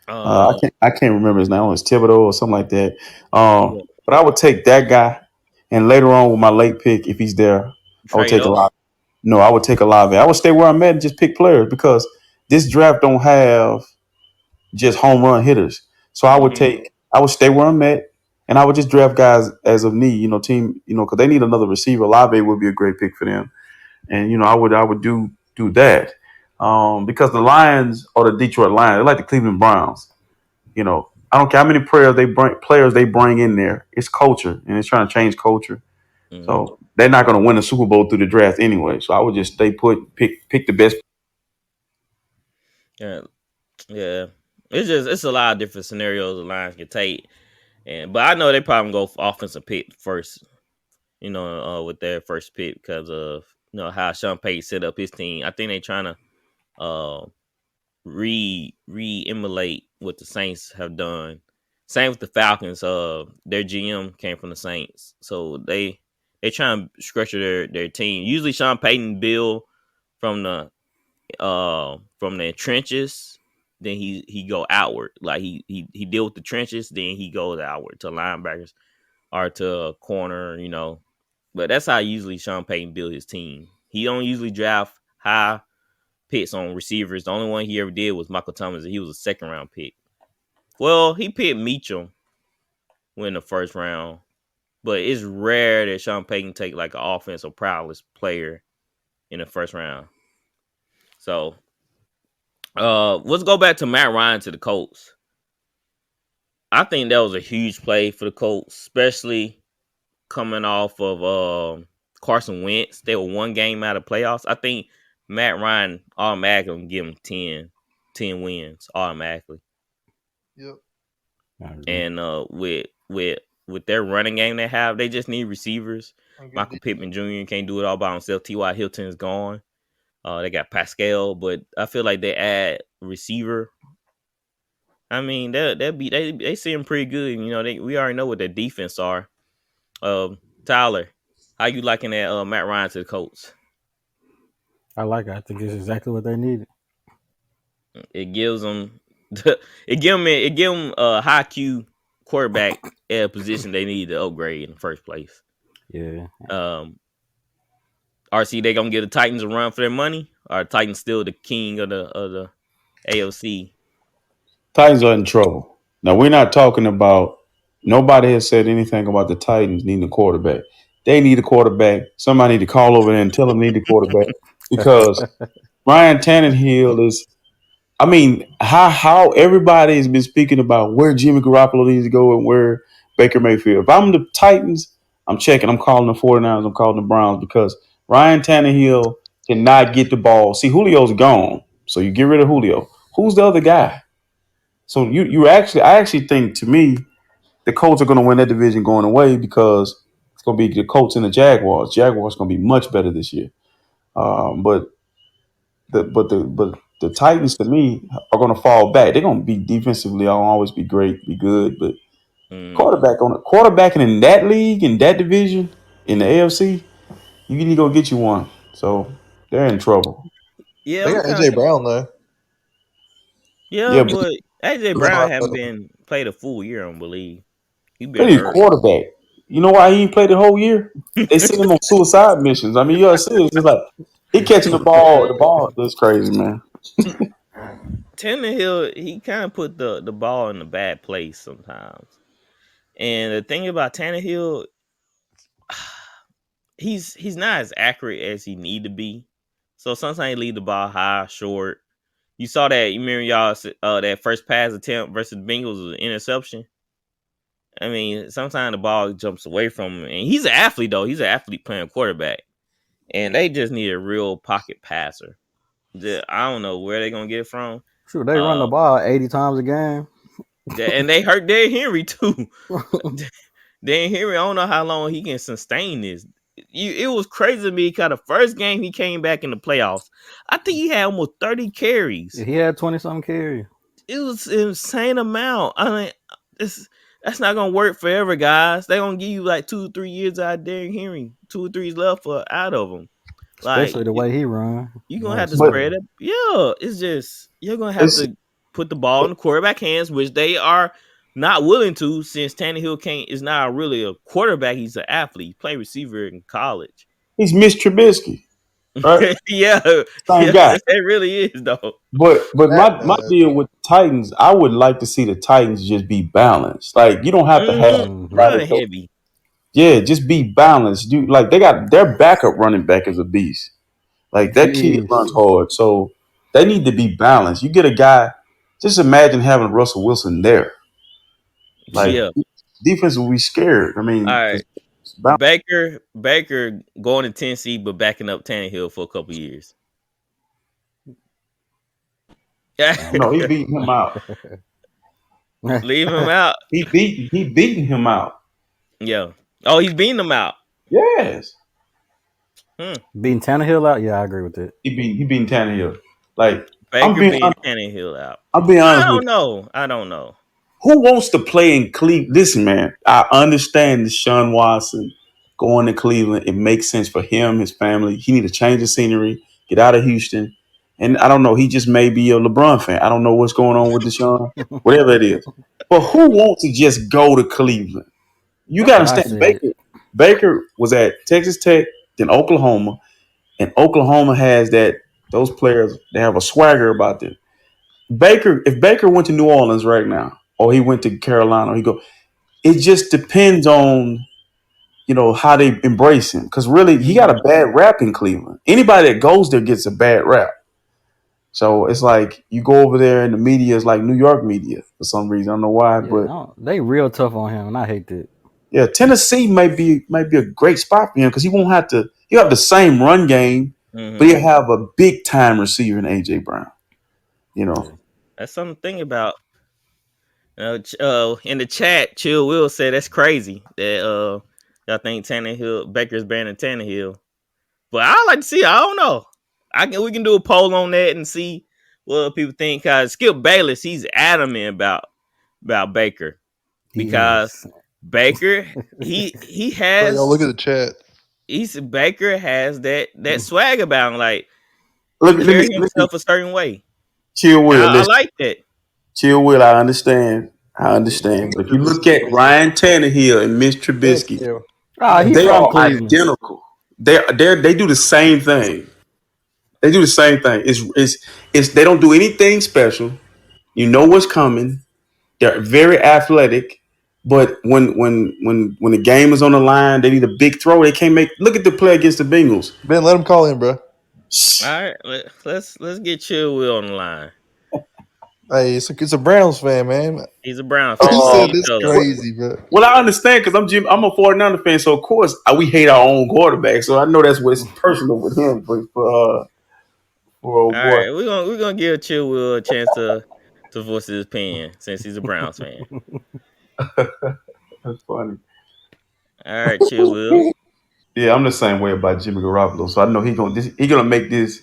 Uh, I can't remember his name. It's Thibodeau or something like that. yeah, But I would take that guy, and later on with my late pick, if he's there, I would trade take a up. lot. No, I would take a lot of it. I would stay where I'm at and just pick players because this draft don't have just home run hitters. So Mm-hmm. I would stay where I'm at, and I would just draft guys as of need. Team, because they need another receiver. Olave would be a great pick for them, and I would do that. Because the Lions or the Detroit Lions, they're like the Cleveland Browns. I don't care how many players they bring in there. It's culture, and it's trying to change culture. Mm-hmm. So they're not going to win the Super Bowl through the draft anyway. So I would just stay put, pick the best. Yeah, yeah. It's a lot of different scenarios the Lions can take, but I know they probably go for offensive pick first. With their first pick because of how Sean Payton set up his team. I think they trying to uh re-emulate what the Saints have done. Same with the Falcons. Their GM came from the Saints, so they try to structure their team. Usually, Sean Payton build from the trenches. Then he go outward, like he deal with the trenches. Then he goes outward to linebackers or to a corner. But that's how usually Sean Payton build his team. He don't usually draft high picks on receivers. The only one he ever did was Michael Thomas, and he was a second round pick. Well, he picked Meacham in the first round, but it's rare that Sean Payton take like an offensive prowess player in the first round. So, let's go back to Matt Ryan to the Colts. I think that was a huge play for the Colts, especially coming off of Carson Wentz. They were one game out of playoffs. I think Matt Ryan automatically gonna give him 10 wins automatically. Yep. And with their running game they have, they just need receivers. Michael Pittman Jr. can't do it all by himself. T.Y. Hilton is gone. They got Pascal, but I feel like they add receiver. I mean, they seem pretty good. You know, we already know what their defense are. Tyler, how you liking that Matt Ryan to the Colts? I like it. I think it's exactly what they needed. It gives them it give them a high Q quarterback at a position they need to upgrade in the first place. Yeah. RC, they gonna give the Titans a run for their money, or Titans still the king of the AFC? Titans are in trouble. Now we're not talking about. Nobody has said anything about the Titans needing a quarterback. They need a quarterback. Somebody need to call over there and tell them they need a quarterback because Ryan Tannehill is. I mean, how everybody has been speaking about where Jimmy Garoppolo needs to go and where Baker Mayfield. If I'm the Titans, I'm checking. I'm calling the 49ers. I'm calling the Browns because Ryan Tannehill cannot get the ball. See, Julio's gone, so you get rid of Julio. Who's the other guy? So I actually think, to me, the Colts are going to win that division going away because it's going to be the Colts and the Jaguars. Jaguars going to be much better this year. But the Titans, to me, are going to fall back. They're going to be defensively. I'll always be great, be good, but quarterbacking in that league, in that division, in the AFC, you need to go get you one. So they're in trouble. Yeah, They I'm got kind of. AJ Brown though. Yeah, Yeah, but but AJ But Brown not, haven't been played a full year, I don't believe. He they been need a hurt. quarterback. You know why he ain't played the whole year? They sent him on suicide missions. I mean, you gotta see it. It's just like he catching the ball. The ball is crazy, man. Tannehill, he kind of put the ball in a bad place sometimes. And the thing about Tannehill, he's not as accurate as he need to be. So sometimes he leave the ball high, short. You saw that. You remember y'all that first pass attempt versus the Bengals was an interception. I mean, sometimes the ball jumps away from him, and he's an athlete though. He's an athlete playing quarterback, and they just need a real pocket passer. I don't know where they're gonna get it from. Shoot, they run the Um, ball 80 times a game. and they hurt Derrick Henry too. Derrick Henry, I don't know how long he can sustain this. It was crazy to me because the first game he came back in the playoffs, I think he had almost 30 carries. He had 20-something carries. It was an insane amount. I mean, that's not gonna work forever, guys. They're gonna give you like 2 or 3 years out of Derrick Henry, 2 or 3 left out of him. Like Especially the way he run. you're gonna have to But spread it. Yeah, it's just you're gonna have it's to put the ball in the quarterback hands, which they are not willing to, since Tannehill is not really a quarterback. He's an athlete. He played receiver in college. he's Mitch Trubisky, right? Yeah, Same yeah, guy. it really is though. But Matt my does. deal with the Titans, I would like to see the Titans just be balanced. Like you don't have to have Mm-hmm. everybody Run go. heavy. Yeah, just be balanced. You like they got their backup running back is a beast. Like that kid Jeez. runs hard, so they need to be balanced. You get a guy. Just imagine having Russell Wilson there. Like Yeah. defense will be scared. I All mean, right. Baker going to Tennessee, but backing up Tannehill for a couple years. no, he beating him out. Leave him out. He beating him out. Yeah. Oh, he's beating them out. Yes, Beating Tannehill out? Yeah, I agree with it. he beating Tannehill. Like I'm Baker being beating Tannehill out. I'm being I honest with don't you. know. I don't know. Who wants to play in Cleveland? Listen, man, I understand Deshaun Watson going to Cleveland. It makes sense for him, his family. He need to change the scenery, get out of Houston. And I don't know, he just may be a LeBron fan. I don't know what's going on with Deshaun, whatever it is. But who wants to just go to Cleveland? You got That's to what I understand, said. Baker was at Texas Tech, then Oklahoma, and Oklahoma has those players. They have a swagger about them. If Baker went to New Orleans right now, or he went to Carolina, or he go. It just depends on how they embrace him. Because really, he got Mhm. a bad rap in Cleveland. Anybody that goes there gets a bad rap. So it's like you go over there, and the media is like New York media for some reason. I don't know why, Yeah, but they real tough on him, and I hate that. yeah, Tennessee might be a great spot for him because he won't have to. He'll have the same run game, but Mhm. he'll have a big time receiver in AJ Brown. You know, Yeah. That's something to think about. In the chat, Chill Will said that's crazy that y'all think Baker's banning Tannehill. But I like to see. I don't know. We can do a poll on that and see what people think. Cause Skip Bayless, he's adamant about Baker He because is. Baker he Bro, y'all look has at the chat. Baker has that swag about him. Like he Let carry me himself a certain way. chill, Will. I Listen, like that. chill, Will. I understand. But if you look at Ryan Tannehill and Mitch Thanks, Trubisky, Kill. He they from are Cleveland. identical. They do the same thing. They do the same thing. It's they don't do anything special. You know what's coming. They're very athletic, but when the game is on the line, they need a big throw. They can't make. Look at the play against the Bengals. Ben, let him call in, bro. All right, let's get Chill Will on the line. Hey, it's a Browns fan, man. He's a Brown fan. He So said you this tell us. crazy, bro. Well, I understand because I'm a 49er fan, so of course we hate our own quarterback. So I know that's what's personal with him. But for All old boy, right, we're gonna give Chill Will a chance to voice his opinion since he's a Browns fan. that's funny. All right, Chill Will. Yeah, I'm the same way about Jimmy Garoppolo. So I know he gonna make this.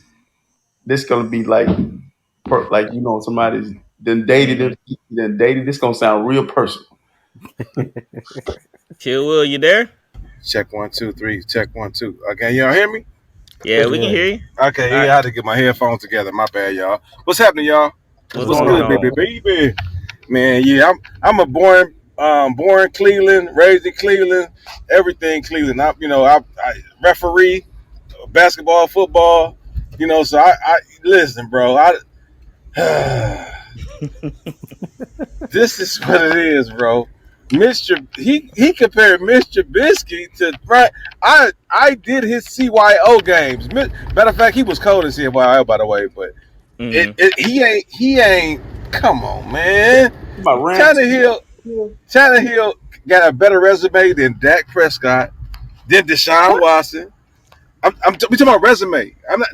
This gonna be like somebody's then dated. This gonna sound real personal. Chill Will, you there? Check 1, 2, 3. Check 1, 2. Okay, y'all hear me? Yeah, we can Yeah. hear you. Okay, All yeah, right, I had to get my headphones together. My bad, y'all. What's happening, y'all? what's What's What's going going good, on? on? baby? Man, yeah, I'm a born Cleveland, raised in Cleveland, everything Cleveland. I referee basketball, football. So I listen, bro. This is what it is, bro. Mr. He compared Mr. Trubisky to right. I did his CYO games. Matter of fact, he was cold in CYO, by the way. But Mm-hmm. he ain't. Come on, man. My rant. Tannehill got a better resume than Dak Prescott, than Deshaun Watson. We talking about resume. I'm not.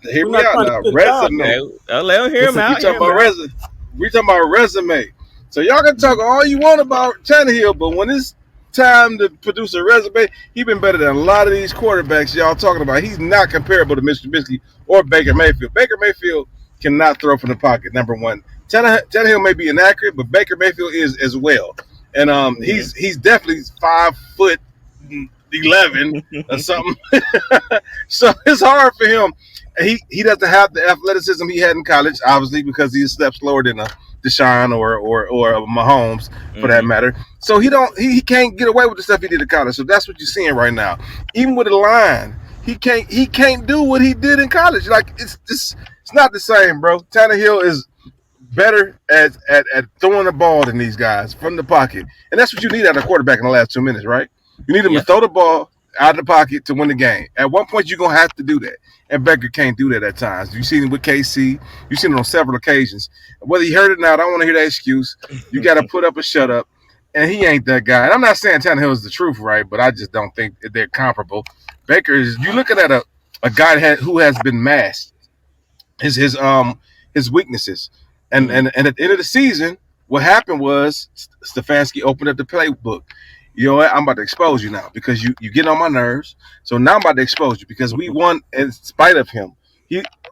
Hear We're me not out trying to now. put it down. Resume. Okay, I'll let him hear him It's a, We out. talking about resume. We talking about resume. So y'all can talk all you want about Tannehill, but when it's time to produce a resume, he been better than a lot of these quarterbacks y'all talking about. He's not comparable to Mr. Trubisky or Baker Mayfield. Baker Mayfield cannot throw from the pocket. Number one, Tannehill may be inaccurate, but Baker Mayfield is as well. And Mm-hmm. he's definitely 5'11" or something. So it's hard for him. He doesn't have the athleticism he had in college, obviously, because he's a step slower than a Deshaun or a Mahomes for that Mm-hmm. matter. So he can't get away with the stuff he did in college. So that's what you're seeing right now. Even with the line, he can't do what he did in college. Like it's not the same, bro. Tannehill is better at throwing the ball than these guys from the pocket. And that's what you need out of a quarterback in the last 2 minutes, right? You need him to Yeah. throw the ball out of the pocket to win the game. At one point, you're going to have to do that. And Becker can't do that at times. You've seen it with KC. You've seen it on several occasions. Whether he heard it or not, I don't want to hear that excuse. You got to put up a shut up. And he ain't that guy. And I'm not saying Tannehill is the truth, right? But I just don't think they're comparable. Baker is, you're looking at a guy who has been masked. His weaknesses. And at the end of the season, what happened was Stefanski opened up the playbook. You know what? I'm about to expose you now because you get on my nerves. So now I'm about to expose you because we won in spite of him.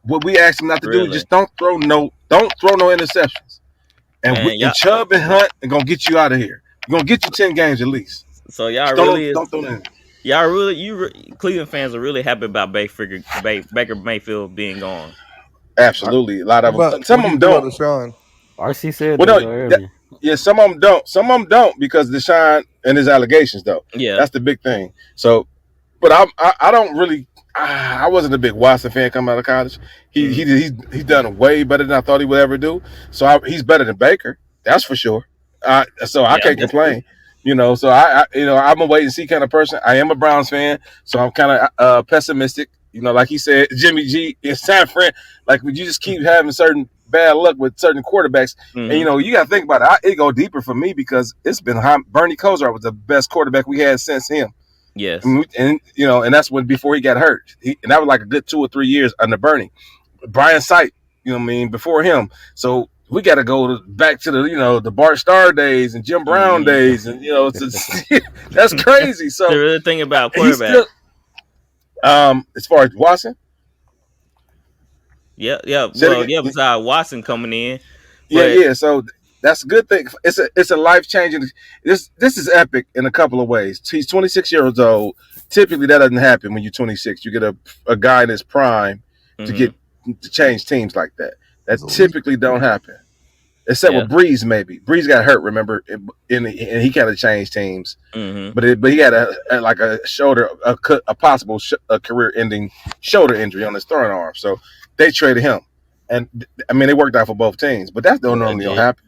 What we asked him not to do is Really, just don't throw no interceptions. man. And Chubb and Hunt are gonna get you out of here. We're gonna get you 10 games at least. So Just don't throw that. Cleveland fans are really happy about Baker Mayfield being gone. Absolutely. A lot of them. What Some do of you them feel about don't. Deshaun? RC said Well, that no, though earlier. yeah, some of them don't. Some of them don't because Deshaun and his allegations, though. Yeah. That's the big thing. So, but I don't really. I wasn't a big Watson fan coming out of college. He's done way better than I thought he would ever do. So he's better than Baker. That's for sure. So I Yeah, can't that's true. complain. So I'm a wait and see kind of person. I am a Browns fan, so I'm kind of pessimistic. Like he said, Jimmy G in San Fran. Like you just keep having certain bad luck with certain quarterbacks, and Mm-hmm. you got to think about it. It go deeper for me because it's been Bernie Kosar was the best quarterback we had since him. Yes. And that's when before he got hurt, and that was like a good 2 or 3 years under Bernie. Brian Sight, before him. So we got to go back to the Bart Starr days and Jim Brown Mm-hmm. days, and it's that's crazy. The So really thing about he's quarterback. still, as far as Watson, Yeah, yeah. Say it Well, again. yeah. Besides Watson coming in, Yeah, but yeah. So that's a good thing. It's a life changing. This is epic in a couple of ways. He's 26 years old. Typically, that doesn't happen when you're 26. You get a guy in his prime mhm, to change teams like that. He's That elite. typically don't happen. Except yeah, with Breeze, maybe Breeze got hurt. Remember, and he kind of changed teams. mhm, But he had a shoulder, a possible career-ending shoulder injury on his throwing arm. So they traded him, and I mean, it worked out for both teams. But that don't yeah, normally Jay. happen.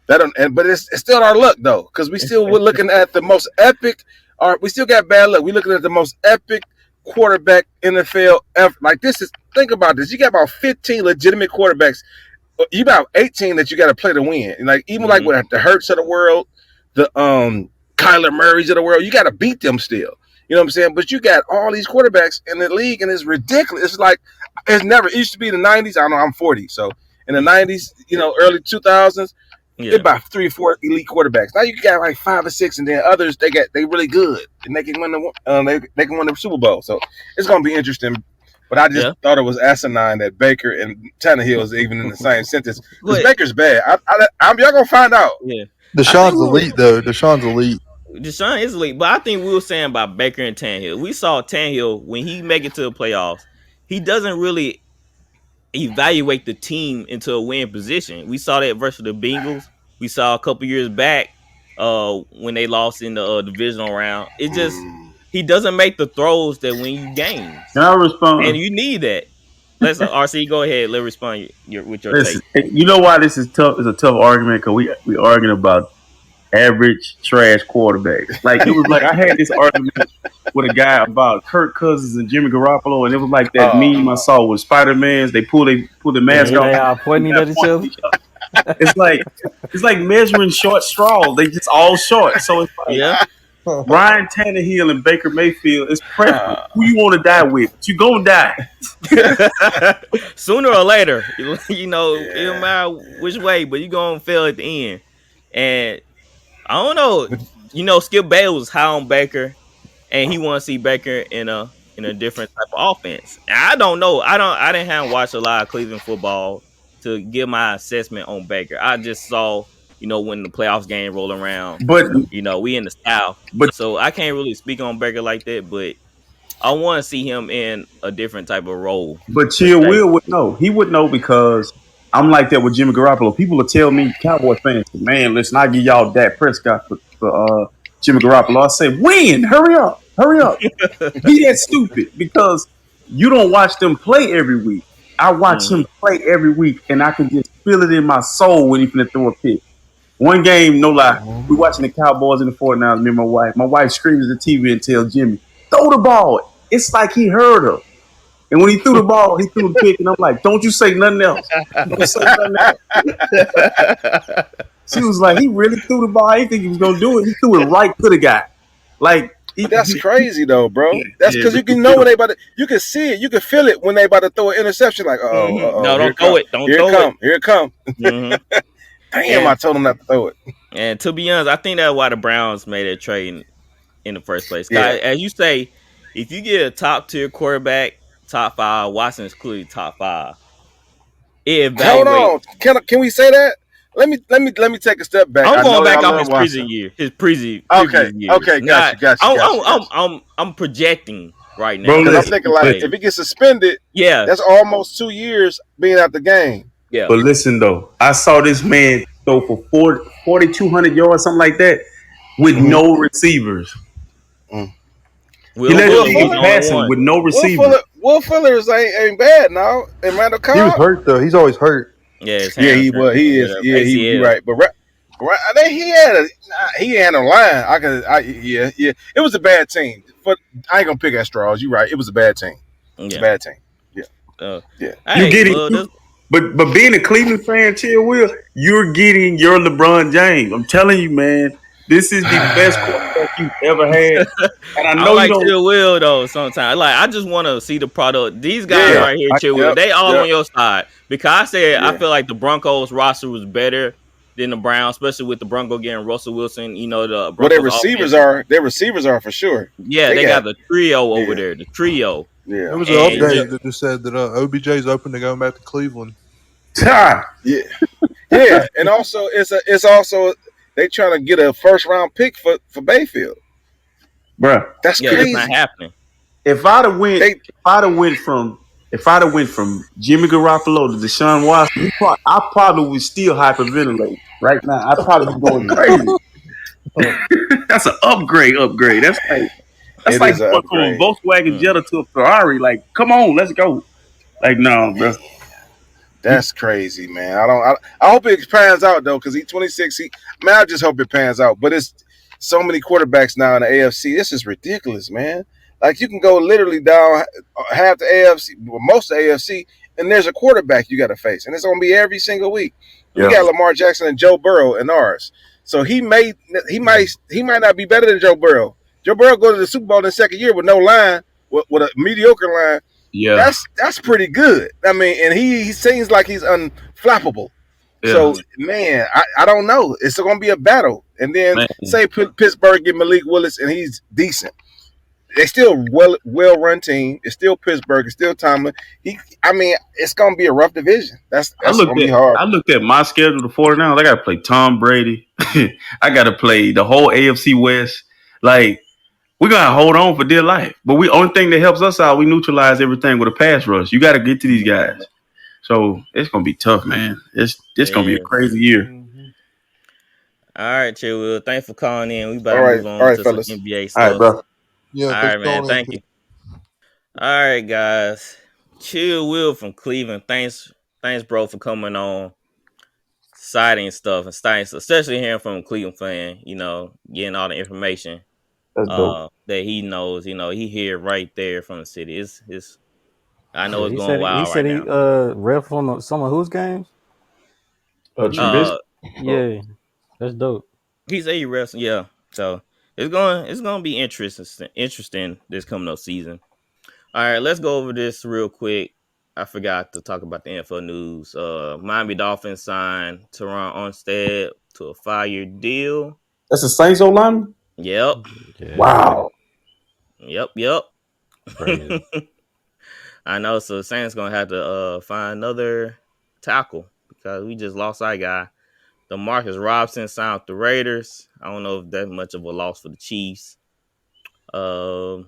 That don't, but it's still our luck though, because we're looking at the most epic. Or we still got bad luck. We're looking at the most epic quarterback NFL ever. Like this is think about this. You got about 15 legitimate quarterbacks. You about 18 that you got to play to win. And like even like with the Hurts of the world, the Kyler Murrays of the world, you got to beat them still. You know what I'm saying? But you got all these quarterbacks in the league, and it's ridiculous. It's like it used to be the 90s. I don't know, I'm 40, so in the 90s, early 2000s, Yeah, they about 3 or 4 elite quarterbacks. Now you got like 5 or 6, and then others they really good, and they can win they can win the Super Bowl. So it's gonna be interesting. But I just yeah. thought it was asinine that Baker and Tannehill is even in the same sentence. Because But Baker's bad. Y'all gonna find out. yeah, I think Deshaun's elite though. Deshaun's elite. Deshaun is elite. But I think we were saying about Baker and Tannehill. We saw Tannehill when he make it to the playoffs. He doesn't really evaluate the team into a win position. We saw that versus the Bengals. We saw a couple years back when they lost in the divisional round. It just he doesn't make the throws that win you games, Can I respond? and you need that. Let's RC go ahead. Let's respond with your Listen, take. you know why this is tough? It's a tough argument because we arguing about average trash quarterbacks. Like it was like I had this argument with a guy about Kirk Cousins and Jimmy Garoppolo, and it was like that meme I saw with Spider-Man's. They pull the mask They off. are pointing at each other. It's like measuring short straws. They just all short. So it's like Yeah, Ryan Tannehill and Baker Mayfield is preference. Who you want to die with? You gonna die. sooner or later, it don't matter which way, but you gonna fail at the end. And I don't know. Skip Bayless was high on Baker, and he want to see Baker in a different type of offense. And I don't know. I didn't have watched a lot of Cleveland football to give my assessment on Baker. I just saw when the playoffs game roll around. But We in the South, But- so I can't really speak on Baker like that. But I want to see him in a different type of role. But Chill Will would know. He would know because I'm like that with Jimmy Garoppolo. People will tell me, Cowboy fans, man, listen, I give y'all Dak Prescott for Jimmy Garoppolo. I say, win, hurry up. Be that stupid because you don't watch them play every week. I watch him play every week, and I can just feel it in my soul when he finna throw a pick. One game, no lie, we watching the Cowboys and the 49ers, me and my wife. My wife screams at the TV and tells Jimmy, throw the ball. It's like he heard her. And when he threw the ball, he threw the pick, and I'm like, don't you say nothing else. Don't say nothing else. She was like, he really threw the ball. I didn't think he was going to do it. He threw it right to the guy. That's crazy though, bro. That's because you can know when they about to. You can see it. You can feel it when they about to throw an interception. Like, No, don't throw it. Don't Here throw it come. Here it come. Mm-hmm. Damn, I told him not to throw it. And to be honest, I think that's why the Browns made that trade in the first place. Yeah. As you say, if you get a top tier quarterback, top 5, Watson is clearly top 5. Hold on, can we say that? Let me take a step back. I'm going back off his prison year. His previous Okay, year. okay, gotcha. I'm projecting right now. Bro, Because I'm thinking like if he gets suspended, yeah, that's almost 2 years being out the game. yeah. But listen, though, I saw this man throw for 4,200 yards, something like that, with no receivers. Will He let Fuller him was keep the passing only one. with no receivers. Will Fuller's ain't bad now. And Randall He was Cobb. hurt though. He's always hurt. Yeah, his Yeah, he hamstring, was. He is. whatever. Yeah, he ACL. right. But I think he had no line. Yeah. It was a bad team. But I ain't gonna pick at straws. You right. It was a bad team. It's a bad team. Yeah. You Hey, get well, it. But being a Cleveland fan, Chill Will, you're getting your LeBron James. I'm telling you, man, this is the best quarterback you've ever had. And I know like you don't. Chill Will though. Sometimes, like I just want to see the product. These guys Yeah. right here, Chill Will, they all on your side because I said I Yeah. feel like the Broncos roster was better than the Browns, especially with the Broncos getting Russell Wilson. The Broncos Well, their receivers are for sure. Yeah, they got the trio over there. The trio. Yeah. There was an And update that just said that OBJ's open to going back to Cleveland. Yeah. Yeah. And also it's also they trying to get a first round pick for Mayfield. Bruh. That's yeah, that's not crazy. happening. If I'd have went, They if I'd have went from Jimmy Garoppolo to Deshaun Watson, I probably would still hyperventilate right now. I'd probably be going crazy. That's an upgrade. That's it like is an going from a upgrade. Volkswagen Jetta to a Ferrari. Like, come on, let's go. Like, no, bro. That's crazy, man. I hope it pans out though, because he's 26. I just hope it pans out. But it's so many quarterbacks now in the AFC. This is ridiculous, man. Like you can go literally down half the AFC, well, most of the AFC, and there's a quarterback you got to face, and it's gonna be every single week. We got Lamar Jackson and Joe Burrow in ours, so he might not be better than Joe Burrow. Joe Burrow go to the Super Bowl in the second year with no line, with a mediocre line. Yeah. That's pretty good. I mean, and he seems like he's unflappable. Yeah. So, man, I don't know. It's going to be a battle. And then Man. say Pittsburgh get Malik Willis and he's decent. They still well run team. It's still Pittsburgh. It's still Tomlin. It's going to be a rough division. That's going to be hard. I looked at my schedule the 49ers. I got to play Tom Brady. I got to play the whole AFC West. Like, we got to hold on for dear life. But only thing that helps us out, we neutralize everything with a pass rush. You got to get to these guys. So it's going to be tough, man. It's going to be a crazy year. Mm-hmm. All right, Chill Will. Thanks for calling in. We about to move on to fellas. some NBA stuff. All right, bro. Yeah, All right, man. Thank you. All right, guys. Chill Will from Cleveland. Thanks, bro, for coming on. Citing stuff and especially hearing from a Cleveland fan, getting all the information. That's dope. That he knows, he here right there from the city. I know it's He going said, wild he said right now. ref on some of whose games? Trubisky? Yeah, that's dope. He's a ref, yeah. So it's gonna be interesting this coming up season. All right, let's go over this real quick. I forgot to talk about the NFL news. Miami Dolphins signed Teron Armstead to a 5-year deal. That's the Saints O-line? Yep. Yeah. Wow. Yep. Crazy. I know. So the Saints gonna have to find another tackle because we just lost our guy. DeMarcus Robinson signed with the Raiders. I don't know if that's much of a loss for the Chiefs. I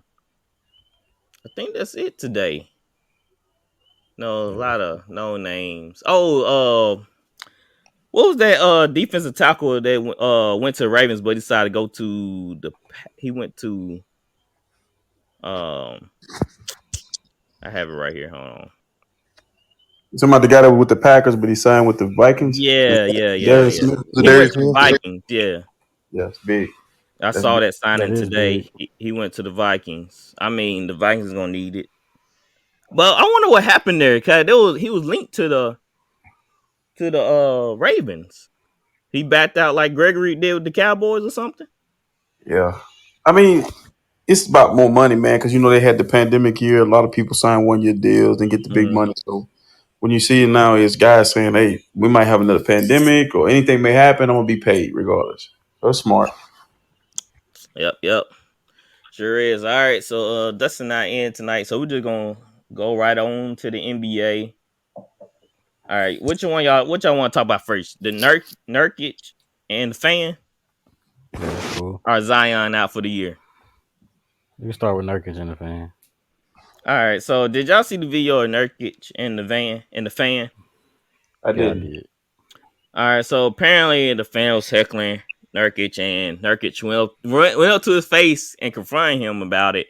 think that's it today. No, a lot of no names. Oh, what was that defensive tackle that went to the Ravens but decided to go to he went to I have it right here. Hold on. Talking about the guy that was with the Packers, but he signed with the Vikings? Yeah. Darius Smith. The He Darius went to the Smith. Vikings, yeah. Yeah, it's big. I saw that signing That is today. He went to the Vikings. I mean, the Vikings is gonna need it. But I wonder what happened there, cause he was linked to the Ravens. He backed out like Gregory did with the Cowboys or something. Yeah. I mean, it's about more money, man, because they had the pandemic year. A lot of people sign 1-year deals and get the big money. So when you see it now, it's guys saying, hey, we might have another pandemic or anything may happen. I'm going to be paid regardless. That's smart. Yep. Sure is. All right, so Dustin not in tonight, so we're just gonna go right on to the NBA. All right, what y'all want to talk about first? The Nurkic and the fan? Yeah, that's cool. Or Zion out for the year? You can start with Nurkic and the fan. All right, so did y'all see the video of Nurkic and the fan? I Yeah, did. All right, so apparently the fan was heckling Nurkic, and Nurkic went up to his face and confronted him about it,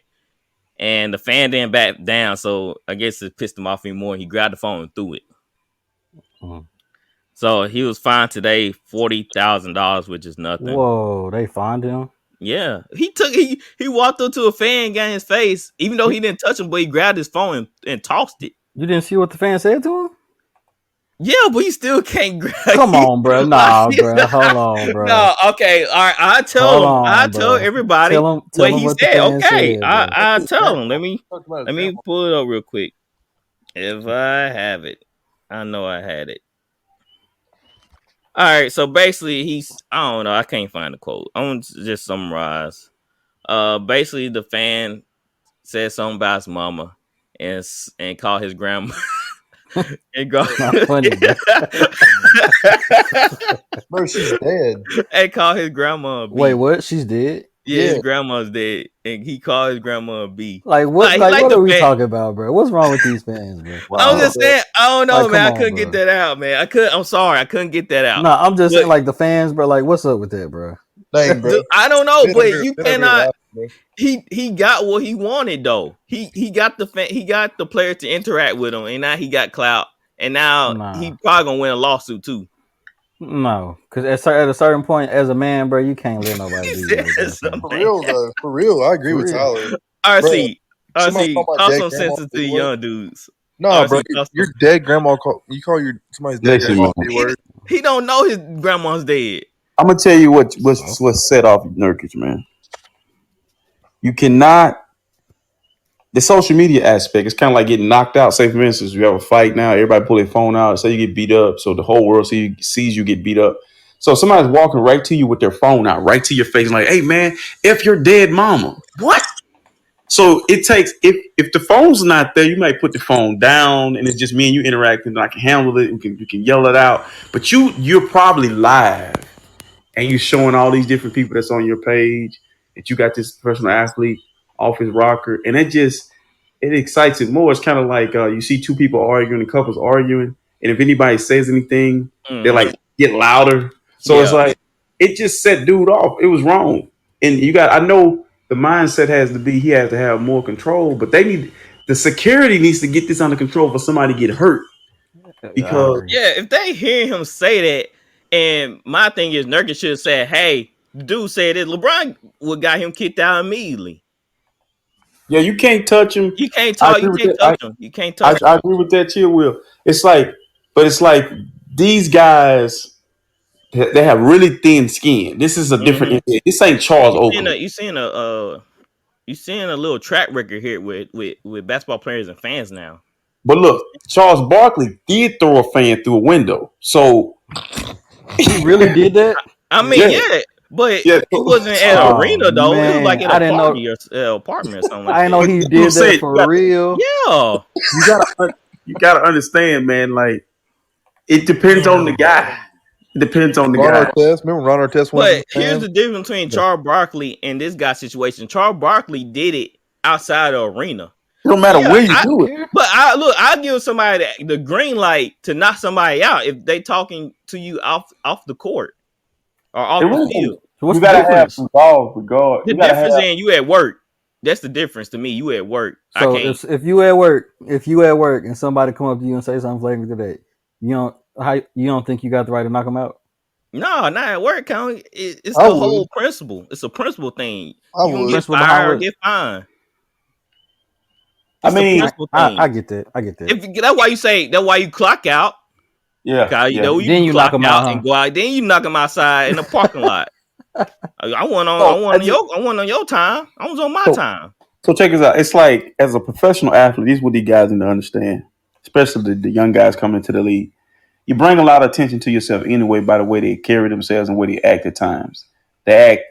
and the fan didn't back down. So I guess it pissed him off even more. He grabbed the phone and threw it. Mm-hmm. So he was fined today $40,000, which is nothing. Whoa, they fined him? Yeah, he walked up to a fan, got in his face, even though he didn't touch him, but he grabbed his phone and tossed it. You didn't see what the fan said to him? Yeah, but you still can't grab. Come on, bro. Nah, bro. Hold on, bro. No, okay. All right. I tell everybody tell what him he what the said. fan Okay. said, I tell him. Let me Let pull it up real quick. If I have it, I know I had it. All right. So basically, I don't know. I can't find the quote. I'm gonna just summarize. Basically, the fan said something about his mama. and call his grandma and go Not funny, bro. Bro, she's dead. and call his grandma a B. Wait, what? She's dead? Yeah, his Yeah. grandma's dead, and he called his grandma a B. Like what? He Like like what the are we fan. talking about, bro? What's wrong with these fans, bro? I was Wow. just saying, I don't know, Like, man. I come on, couldn't bro. get that out, man. I'm sorry, I couldn't get that out. No, I'm just But- saying, like the fans, bro. Like, what's up with that, bro? Dang, bro. Dude, I don't know, Been but under- you been under cannot. laughing, bro. He got what he wanted though. He got the player to interact with him, and now he got clout, and now Nah. he probably gonna win a lawsuit too. No, because at a certain point, as a man, bro, you can't let nobody do you like that. Says man. For real, though. For real. I agree For with real. Tyler. RC, somebody call my talk dead some grandma sense into the B-word? young dudes. No, RC, bro. talk Your some- dead grandma you call somebody's dead Listen, grandma man. B-word. He don't know his grandma's dead. I'm gonna tell you what's set off Nurkic, man. You cannot. The social media aspect is kind of like getting knocked out. Say, for instance, you have a fight now, everybody pull their phone out. Say you get beat up, so the whole world sees you get beat up. So somebody's walking right to you with their phone out, right to your face, like, "Hey, man, if your dead mama, what?" So it takes if the phone's not there, you might put the phone down, and it's just me and you interacting. And I can handle it. We can yell it out, but you're probably live, and you're showing all these different people that's on your page that you got this professional athlete off his rocker, and it excites it more. It's kind of like you see two people arguing, and couples arguing, and if anybody says anything, they like get louder. So it's Yeah. like it just set dude off. It was wrong, and I know the mindset has to be he has to have more control, but the security needs to get this under control for somebody to get hurt. Because Yeah, if they hear him say that, and my thing is Nurkic should have said, "Hey, dude said this." LeBron would got him kicked out immediately. yeah, you can't touch him. You can't I talk. agree You with can't that. touch him. You can't touch I him. agree with that too, Will. It's like these guys, they have really thin skin. This is a different. This ain't Charles Oakley. You seeing a little track record here with basketball players and fans now. But look, Charles Barkley did throw a fan through a window. So He really did that? I mean, yeah, but Yeah. it wasn't at an arena though. It was man, like in I a didn't party or apartment or something like I didn't know that. he But did I'm saying, that for real. Yeah, you gotta understand, man. Like it depends on the guy. It depends on the Ron guy. Artest. Remember Ron Artest went but to here's Japan? the difference between Charles Barkley and this guy's situation. Charles Barkley did it outside the arena. It don't matter Yeah, where you do it. But I'll give somebody the green light to knock somebody out if they talking to you off the court or off the field. What's You the gotta difference? have regard. The You gotta difference have. in you at work. That's the difference to me. You at work. So I can't. if you at work and somebody come up to you and say something flagrant today, you don't think you got the right to knock them out? No, not at work. Count. It's I the would. whole principle. It's a principle thing. I You can would. get Principle behind fired or what? get fined. I It's the mean, principle thing. I get that. I get that. That's why you say that's why you clock out. Yeah. Cause you know you Then can you clock knock 'em out out, and huh? go out. Then you knock them outside in the parking lot. I want on your time. I was on my time. So check this out. It's like as a professional athlete, this is what these guys need to understand, especially the young guys coming into the league. You bring a lot of attention to yourself anyway by the way they carry themselves and the way they act at times. They act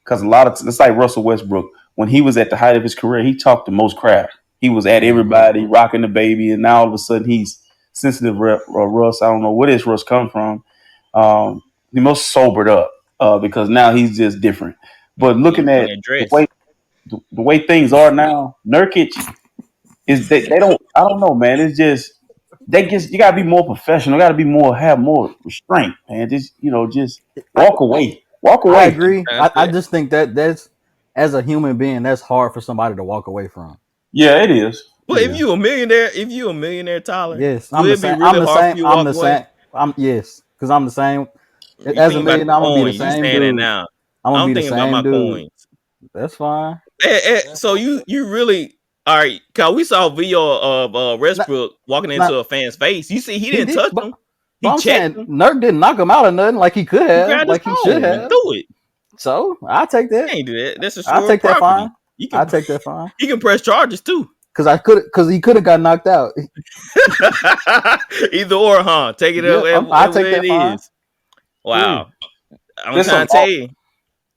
because it's like Russell Westbrook when he was at the height of his career. He talked the most crap. He was at everybody, rocking the baby, and now all of a sudden he's sensitive. Russ, I don't know where this Russ come from. The most sobered up because now he's just different. But looking at the way things are now, Nurkic is they don't. I don't know, man. It's just you gotta be more professional. Got to have more restraint, man. Just walk away. Walk away. I agree. I just think that's as a human being, that's hard for somebody to walk away from. Yeah, it is. But if you a millionaire, Tyler, Yes, would it be really hard for you to walk away? Because I'm the same. You As a think about millionaire, I'm gonna be the coins. You same saying that dude. now. I'm gonna I'm be the thinking about same my dude. coins. That's fine. So you really all right? Cause we saw a video of Westbrook walking into a fan's face. You see, he didn't touch him. He I'm saying checked him. Nurk didn't knock him out or nothing like he could have, grabbed like his he should phone and have. threw it. So I'll take You that. can't do that. That's a I'll take that property. fine. I'll take that fine. You can press charges too. Because he could have got knocked out. Either or, huh? Take it Yeah, up. I'll take that fine. Wow. I'm This trying to tell you.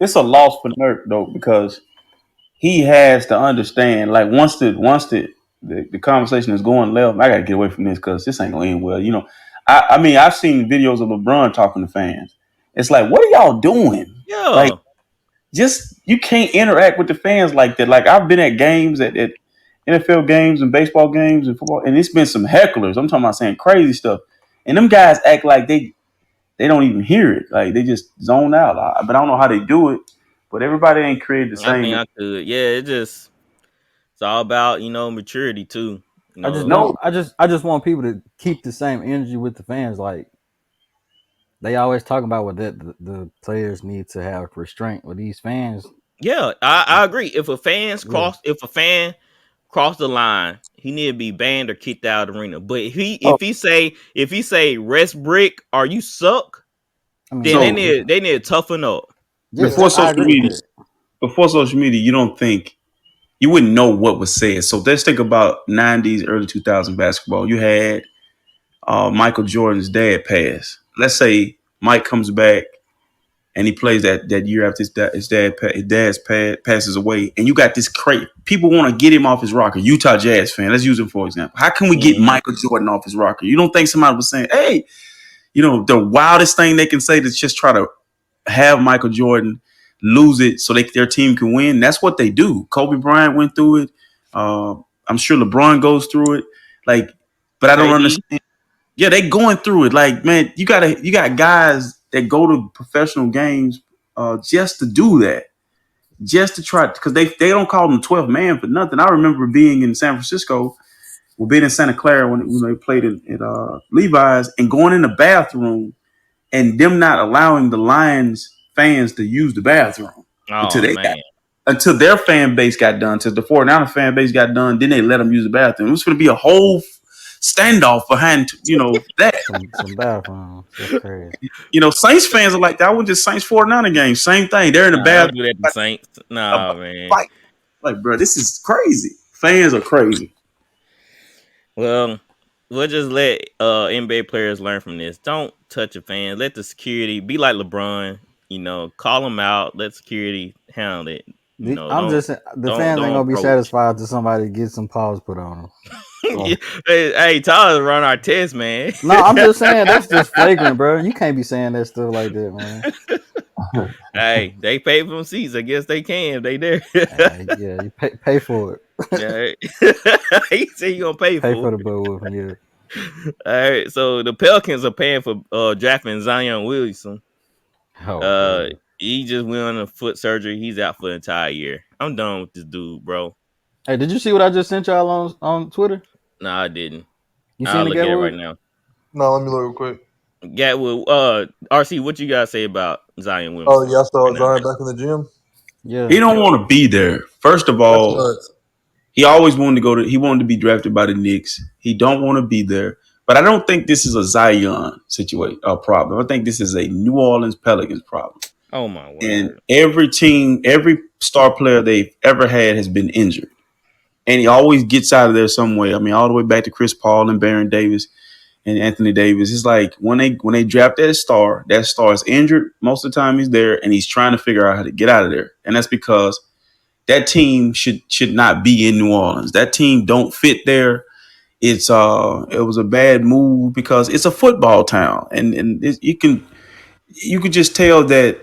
It's a loss for Nurk though because he has to understand. Like once the the conversation is going left. I got to get away from this because this ain't gonna end well. I mean, I've seen videos of LeBron talking to fans. It's like, what are y'all doing? Like, Yeah. just you can't interact with the fans like that. Like, I've been at games at NFL games and baseball games and football, and it's been some hecklers. I'm talking about saying crazy stuff, and them guys act like they don't even hear it. Like they just zone out. But I don't know how they do it. But everybody ain't created the I think same. I could. Yeah, it's all about, maturity too. I just No, don't. I just want people to keep the same energy with the fans. Like they always talk about what the players need to have restraint with these fans. Yeah, I agree. If a Yeah. fan cross the line, he need to be banned or kicked out of the arena. But oh, if he say Westbrook or you suck, I mean, then so they need to toughen up. before I social agree with media, that. you don't think you wouldn't know what was said. So let's think about '90s, early 2000 basketball. You had Michael Jordan's dad pass. Let's say Mike comes back and he plays that year after his dad's passes away, and you got this crate. People want to get him off his rocker. Utah Jazz fan. Let's use him for example. How can we get Mhm. Michael Jordan off his rocker? You don't think somebody was saying, "Hey, the wildest thing they can say is just try to have Michael Jordan lose it so their team can win." That's what they do. Kobe Bryant went through it. I'm sure LeBron goes through it. Like, but I don't KD. understand. Yeah, they going through it. Like, man, you got guys that go to professional games just to do that, just to try because they don't call them 12th man for nothing. I remember being in San Francisco, or being in Santa Clara when they played at Levi's, and going in the bathroom and them not allowing the Lions fans to use the bathroom until Oh they got man. until their fan base got done, until the 49er fan base got done, then they let them use the bathroom. It was going to be a whole standoff behind, that. Some bathrooms. That's crazy. Saints fans are like that. I went to Saints 49er games. Same thing. They're in the Nah, don't bathroom do that to Saints. about Nah, to man. fight. Like, bro, this is crazy. Fans are crazy. Well, we'll just let NBA players learn from this. Don't touch a fan. Let the security be like LeBron. Call them out. Let security handle it. I'm just the fans ain't Don't gonna be approach. satisfied till somebody gets some paws put on them. So, Hey, Tyler, run our test, man. no, I'm just saying that's just flagrant, bro. You can't be saying that stuff like that, man. Hey, they pay for them seats. I guess they can. They there. Yeah, you pay for it. Yeah. He said you gonna pay Pay for for the it. butt whooping, yeah. All right. So the Pelicans are paying for drafting Zion Williamson. Oh, He just went on a foot surgery. He's out for the entire year. I'm done with this dude, bro. hey, did you see what I just sent y'all on Twitter? No, I didn't. You I'll seen the look at it right Gatwood? now. No, let me look real quick. Gatwood, RC, what you guys say about Zion Oh, Williamson y'all saw right now? Zion back in the gym. Yeah. He don't want to be there. First of That's all, nuts. he always wanted to he wanted to be drafted by the Knicks. He don't want to be there. But I don't think this is a Zion situation problem. I think this is a New Orleans Pelicans problem. Oh my And word! every team, every star player they've ever had has been injured. And he always gets out of there some way. I mean, all the way back to Chris Paul and Baron Davis and Anthony Davis. It's like when they draft that star is injured most of the time. He's there and he's trying to figure out how to get out of there. And that's because that team should not be in New Orleans. That team don't fit there. It was a bad move because it's a football town, and you can just tell that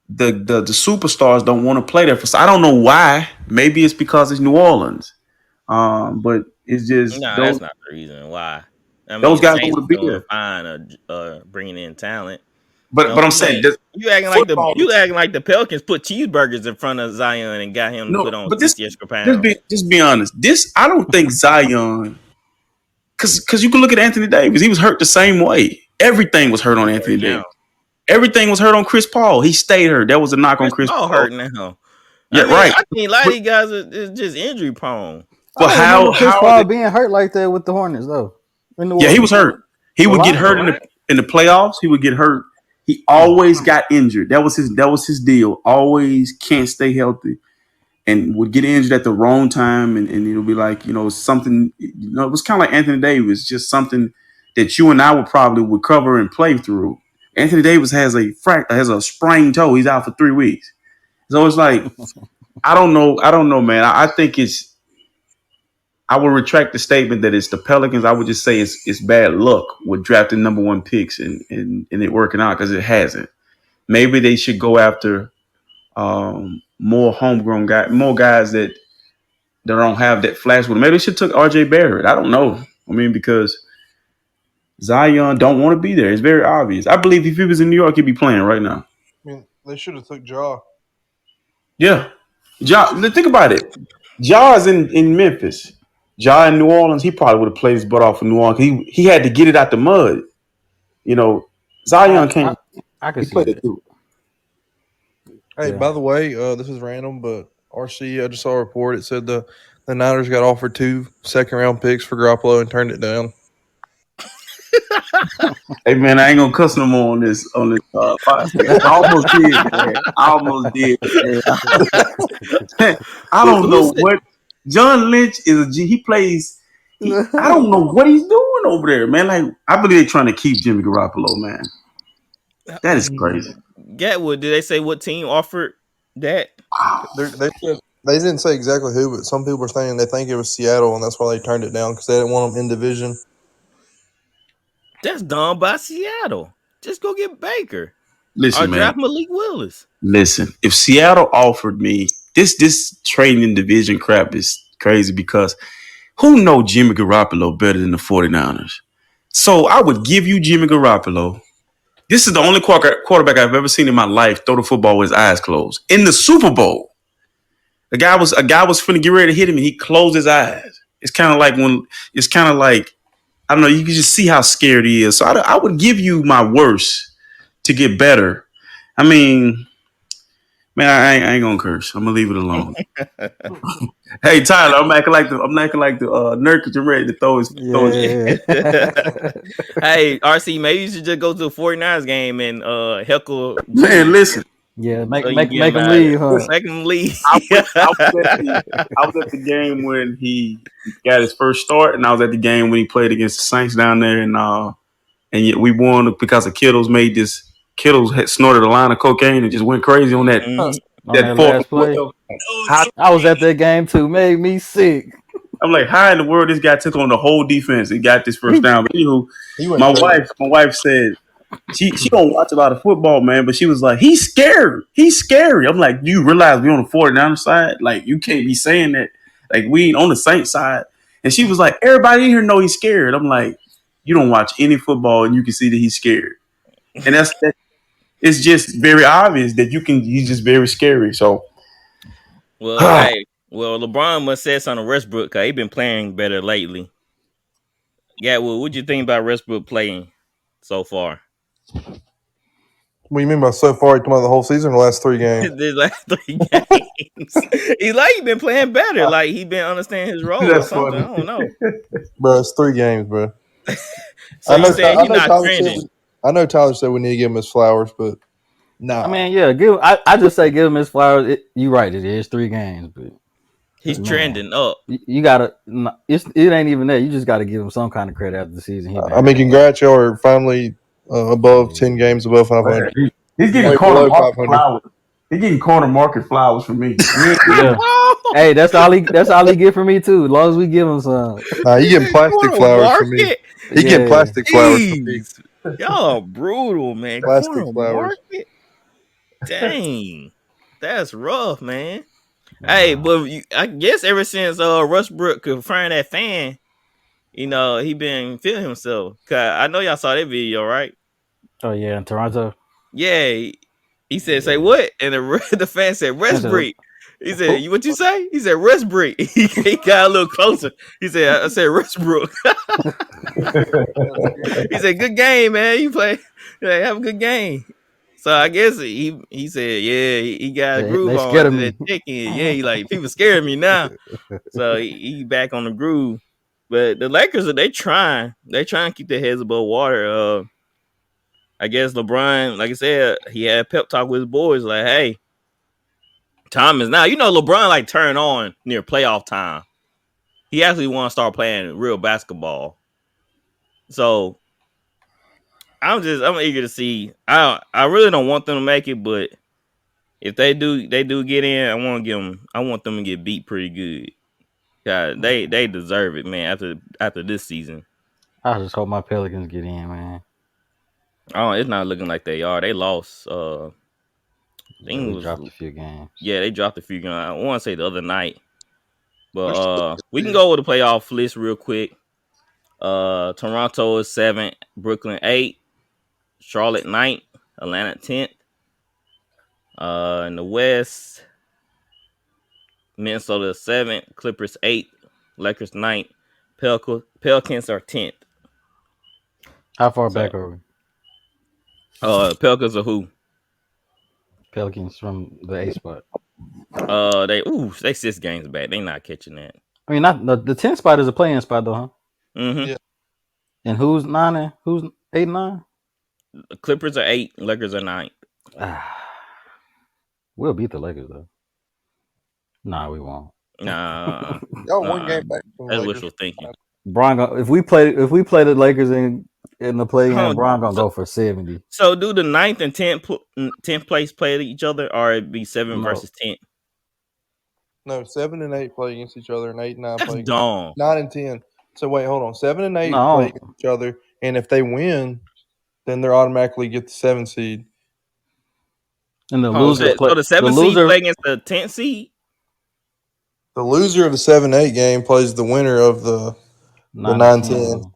the superstars don't want to play there. I don't know why. Maybe it's because it's New Orleans. But it's just No, that's not the reason why. I those mean, guys don't Saints want to be doing there. fine, bringing in talent. But I'm saying this, You acting like football. the Pelicans put cheeseburgers in front of Zion and got him to No, put on but 60 extra pounds. just be honest. This I don't think Zion, because you can look at Anthony Davis. He was hurt the same way. Everything was hurt on Anthony Right now, Davis. Everything was hurt on Chris Paul. He stayed hurt. That was a knock on Chris Chris Paul Paul. hurt now. Yeah, I mean, right. I think a lot of But, these guys is just injury prone. I but don't remember Chris how are Paul they? being hurt like that with the Hornets though. In New Yeah, he Orleans. was hurt. He A would get lot. hurt in the playoffs. He would get hurt. He always got injured. That was his deal. Always can't stay healthy, and would get injured at the wrong time, and it'll be like something. It was kind of like Anthony Davis, just something that you and I would probably recover and play through. Anthony Davis has a sprained toe. He's out for 3 weeks. So it's like I don't know, man. I think I would retract the statement that it's the Pelicans. I would just say it's bad luck with drafting number one picks and it working out because it hasn't. Maybe they should go after more homegrown guys, more guys that don't have that flash with them. Maybe they should took RJ Barrett. I don't know. I mean, because Zion don't want to be there. It's very obvious. I believe if he was in New York, he'd be playing right now. I mean, they should have took Ja. Yeah. Ja, think about it. Ja's in Memphis. Ja in New Orleans, he probably would have played his butt off in New Orleans. He had to get it out the mud. You know, Zion can't. I can He see played it that. too. Hey, Yeah. by the way, this is random, but RC, I just saw a report. It said the Niners got offered 2 second-round picks for Garoppolo and turned it down. Hey man, I ain't gonna cuss no more on this podcast. I almost did, man. I almost did, man. I don't know what John Lynch is a G. He plays. I don't know what he's doing over there, man. Like I believe they're trying to keep Jimmy Garoppolo, man. That is crazy. Gatwood, did they say what team offered that? They didn't say exactly who, but some people are saying they think it was Seattle, and that's why they turned it down because they didn't want them in division. That's done by Seattle. Just go get Baker. Or Listen, man. draft Malik Willis. Listen, if Seattle offered me this trading division crap is crazy because who know Jimmy Garoppolo better than the 49ers? So I would give you Jimmy Garoppolo. This is the only quarterback I've ever seen in my life throw the football with his eyes closed. In the Super Bowl, a guy was finna get ready to hit him and he closed his eyes. It's kind of like I don't know, you can just see how scared he is. So I would give you my worst to get better. I mean, man, I ain't gonna curse. I'm gonna leave it alone. Hey Tyler, I'm acting like the nerd because you're ready to throw his. Yeah. Hey, RC, maybe you should just go to the 49ers game and heckle. Man, listen. Yeah, make So you them get him out leave, of huh? there. Make them leave. I was at the game when he got his first start, and I was at the game when he played against the Saints down there, and yet we won because of Kittles had snorted a line of cocaine and just went crazy on that. Mhm. On that fourth last play. How, I was at that game too. Made me sick. I'm like, how in the world this guy took on the whole defense and got this first down? But anywho, He went my crazy. wife said she don't watch a lot of football, man, but she was like, he's scary. He's scary. I'm like, do you realize we on the 49ers side? Like, you can't be saying that. Like, we ain't on the Saints side. And she was like, everybody in here know he's scared. I'm like, you don't watch any football and you can see that he's scared. And it's just very obvious that he's just very scary. So, Well, hey, LeBron must say something to Westbrook because he been playing better lately. Yeah, well, what you think about Westbrook playing so far? What do you mean by so far? You talking about the whole season or the last 3 games? These last 3 games, he been playing better. Like he been understanding his role or That's something. funny. I don't know. Bro, it's 3 games, bro. So you saying he's not trending? I know Tyler said we need to give him his flowers, but nah. I mean, yeah, I just say give him his flowers. You right, it is 3 games, but He's man, trending up. you gotta. It ain't even that. You just gotta give him some kind of credit after the season. I mean, congrats, y'all are finally above 10 games above 500. He's getting corner market flowers. He's getting corner market flowers from me. Yeah. Hey, that's all he get from me too. As long as we give him some. Nah, he getting plastic flowers from me. He getting plastic flowers from me. Y'all brutal, man. Plastic Corner flowers. market? Dang, that's rough, man. Hey, but I guess ever since Westbrook confirmed that fan, he been feeling himself. Cause I know y'all saw that video, right? Oh yeah, in Toronto. Yeah, he said, "Say what?" And the fan said, "Westbrook." He said, "What you say?" He said, "Westbrook." He got a little closer. He said, "I said Westbrook." He said, "Good game, man. You play. Have a good game." So I guess he said, yeah, he got a groove on after that chicken. Yeah, he like, people scared me now. So he back on the groove. But the Lakers, they trying to keep their heads above water. I guess LeBron, like I said, he had a pep talk with his boys, like, hey, time is now. LeBron like turn on near playoff time. He actually want to start playing real basketball. So I'm eager to see. I really don't want them to make it, but if they do get in, I want them to get beat pretty good. Yeah, they deserve it, man. After this season, I just hope my Pelicans get in, man. oh, it's not looking like they are. They lost. I Yeah, think it they was dropped a few games. they dropped a few. I want to say the other night, but They're still we can go with the playoff list real quick. Toronto is 7th, Brooklyn 8th, Charlotte 9th, Atlanta 10th. In the West, Minnesota 7th, Clippers 8th, Lakers 9th, Pelicans are 10th. How far So, back are we? Pelicans are who? Pelicans from the A spot. They 6 games back. They not catching that. I mean, not the 10 spot is a playing spot though, huh? Mm-hmm. Yeah. And who's 9 and who's 8 and 9? The Clippers are 8, Lakers are 9. We'll beat the Lakers though. Nah, we won't. Nah, Y'all one game back from the that's Lakers. wishful thinking. If we play the Lakers in the play Huh, in, Bron gonna go for 70. So do the 9th and 10th place play each other, or it be 7 No. versus 10? No, 7 and 8 play against each other, and 8 and 9 That's play dumb. 9 and 10. So wait, hold on. 7 and 8 No. play against each other, and if they win, then they're automatically get the 7 seed. And the Oh, loser so the 7th seed play against the 10th seed? The loser of the 7-8 game plays the winner of the 9-10.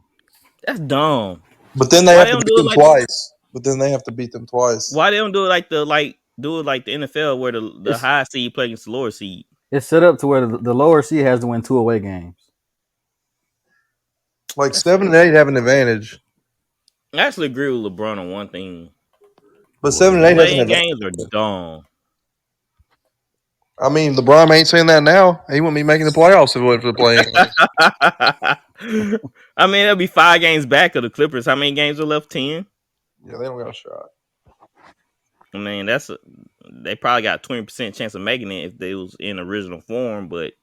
That's dumb. But then they Why have they to don't beat do it them like twice. But then they have to beat them twice. Why they don't do it like the NFL where the high seed play against the lower seed? It's set up to where the lower seed has to win 2 away games. Like 7 and 8 have an advantage. I actually agree with LeBron on one thing. But 7 and 8 has an Playing advantage. games are dumb. I mean, LeBron ain't saying that now. He wouldn't be making the playoffs if it wasn't for the playing. I mean, it'll be 5 games back of the Clippers. How many games are left? 10? Yeah, they don't got a shot. I mean, they probably got 20% chance of making it if they was in original form, but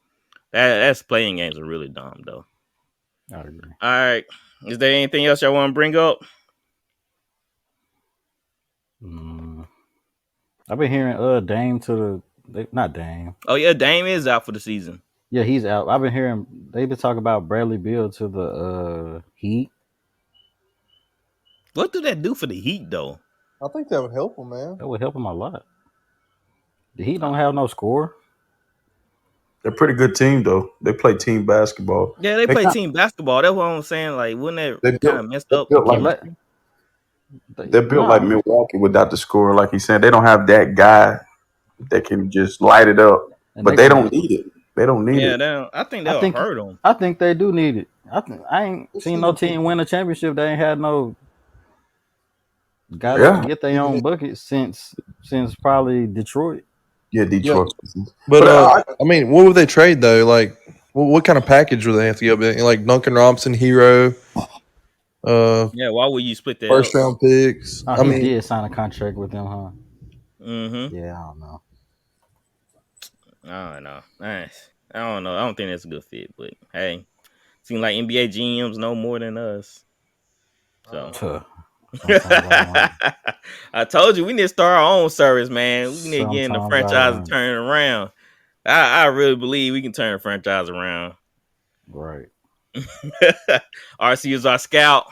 that's playing games are really dumb though. I agree. All right. Is there anything else y'all want to bring up? I've been hearing Dame not Dame. Oh yeah, Dame is out for the season. Yeah, he's out. I've been hearing they've been talking about Bradley Beal to the Heat. What do that do for the Heat though? I think that would help him, man. That would help him a lot. The Heat don't have no score. They're a pretty good team, though. They play team basketball. Yeah, they play team basketball. That's what I'm saying. Like, wouldn't that kind of messed up the chemistry? They're built like Milwaukee without the scorer. Like he's saying, they don't have that guy that can just light it up. But they don't need it. They don't need it. Yeah, I think that'll hurt them. I think they do need it. I ain't seen no team win a championship. They ain't had no guys to get their own bucket since probably Detroit. Yeah, Detroit. Yeah. But I mean, what would they trade though? Like, what kind of package would they have to get? Like Duncan Robinson, Hero. Why would you split that? First round picks. Oh, he did sign a contract with them, huh? Mm-hmm. Yeah, I don't know. I don't know. I don't know. I don't think that's a good fit. But hey, seems like NBA GMs know more than us. So. I told you we need to start our own service, man. We need to get in the franchise and turn it around. I really believe we can turn the franchise around. Right. RC is our scout.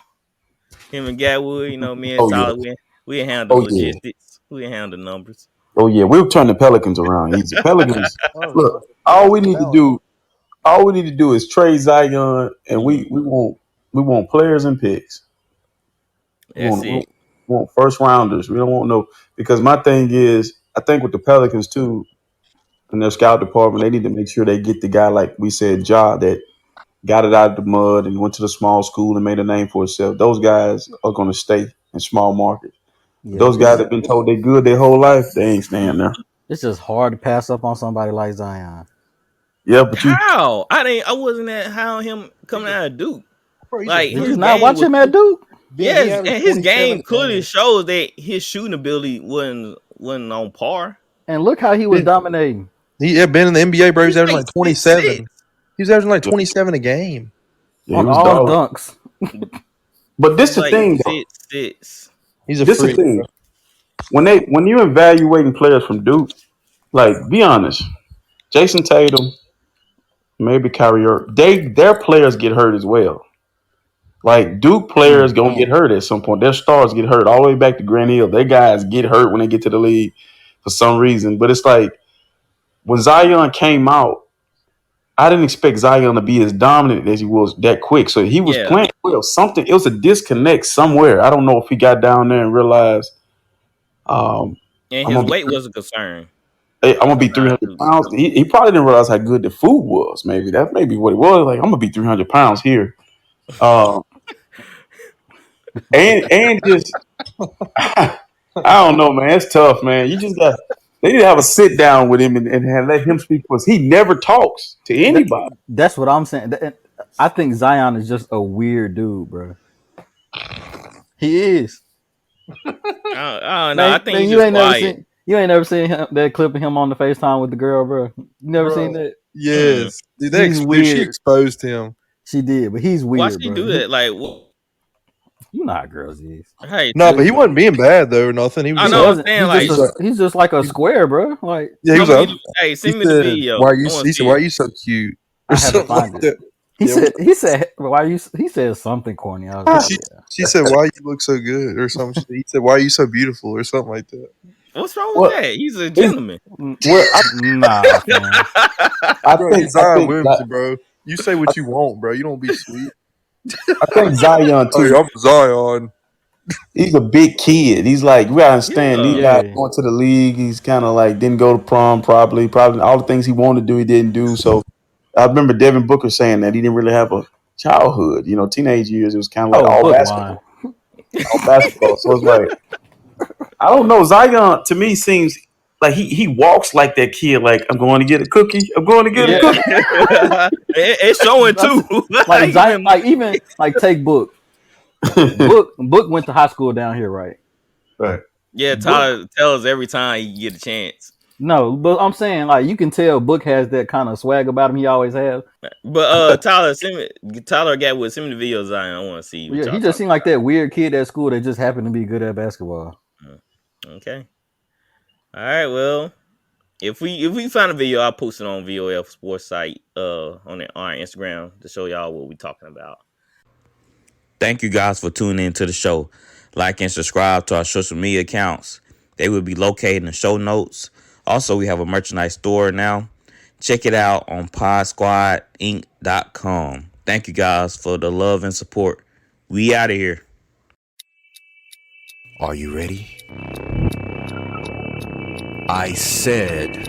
Him and Gatwood, me and Solid, we handle logistics. We handle the numbers. Oh yeah, we'll turn the Pelicans around. Easy. Pelicans. Look, all we need to do is trade Zion, and we want players and picks. We want first rounders. We don't want no, because my thing is, I think with the Pelicans too, in their scout department, they need to make sure they get the guy like we said, Ja, that got it out of the mud and went to the small school and made a name for himself. Those guys are going to stay in small markets. Yeah, those guys have been told they're good their whole life. They ain't staying there. It's just hard to pass up on somebody like Zion. Yeah, but how? I wasn't that high on him coming out of Duke. Like, did you not watch him at Duke? Yes, and his game clearly shows that his shooting ability wasn't on par. And look how he was dominating. He had been in the NBA, bro. He was averaging like 27. He was averaging like 27 a game. Yeah, on all dunks. But this the thing, though. He's a freak. The thing. When you're evaluating players from Duke, like, be honest. Jason Tatum, maybe Kyrie Irving. Their players get hurt as well. Like Duke players gonna get hurt at some point. Their stars get hurt all the way back to Grant Hill. Their guys get hurt when they get to the league for some reason. But it's like when Zion came out, I didn't expect Zion to be as dominant as he was that quick. So he was playing well. It was a disconnect somewhere. I don't know if he got down there and realized and his weight was a concern. I'm gonna be 300 pounds. He probably didn't realize how good the food was. Maybe that may be what it was. Like, I'm gonna be 300 pounds here. And just I don't know, man. It's tough, man. They need to have a sit down with him and let him speak for us. He never talks to anybody. That's what I'm saying. I think Zion is just a weird dude, bro. He is. I don't know. I think he's just quiet. You ain't never seen that clip of him on the FaceTime with the girl, bro. You never seen that? Yes. Dude, she exposed him. She did, but he's weird. Why she do that? Like, what? You know how girls is. Hey, no, but he wasn't being bad though or nothing. He was he's just like a square, bro. Like, yeah, he was like, hey, send me the video. He said, "Why are you so cute?" I had to find it. He said, "Why you?" He said something corny. I was she said, "Why you look so good?" or something. He said, "Why are you so beautiful?" or something like that. What's wrong with that? He's a gentleman. Nah, man. I think Zion Williamson, bro. You say what you want, bro. You don't be sweet. I think Zion too. I'm Zion. He's a big kid. He's like, we gotta understand. These guys going to the league. He's kind of like didn't go to prom. Probably all the things he wanted to do, he didn't do. So I remember Devin Booker saying that he didn't really have a childhood. You know, teenage years. It was kind of like all basketball. All basketball. So it's like, I don't know. Zion to me seems like he walks like that kid. Like, I'm going to get a cookie. I'm going to get a cookie. It's showing too. Like Zion, like take Book. Book went to high school down here, right? Right. Yeah, Tyler tells every time he get a chance. No, but I'm saying like you can tell Book has that kind of swag about him. He always has. But Tyler Gatwood, send me the video, Zion. I want to see. Yeah, he just seemed like that weird kid at school that just happened to be good at basketball. Okay. All right. Well, if we find a video, I'll post it on VOF Sports site on our Instagram to show y'all what we're talking about. Thank you guys for tuning in to the show. Like and subscribe to our social media accounts. They will be located in the show notes. Also, we have a merchandise store now. Check it out on podsquadinc.com. Thank you guys for the love and support. We out of here. Are you ready? I said,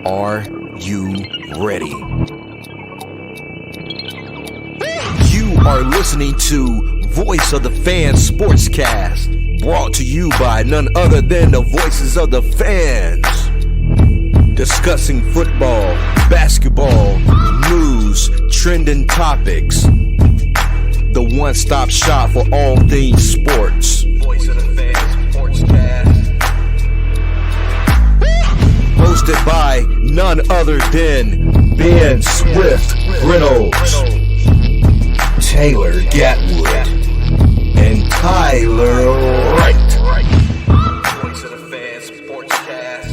are you ready? You are listening to Voice of the Fans Sportscast, brought to you by none other than the voices of the fans. Discussing football, basketball, news, trending topics. The one-stop shop for all things sports. Voice of the Fans Sportscast. Hosted by none other than Ben Swift Reynolds, Taylor Gatwood, and Tyler Wright. Voice of the Fans Sportscast.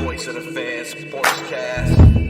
Voice of the Fans Sportscast.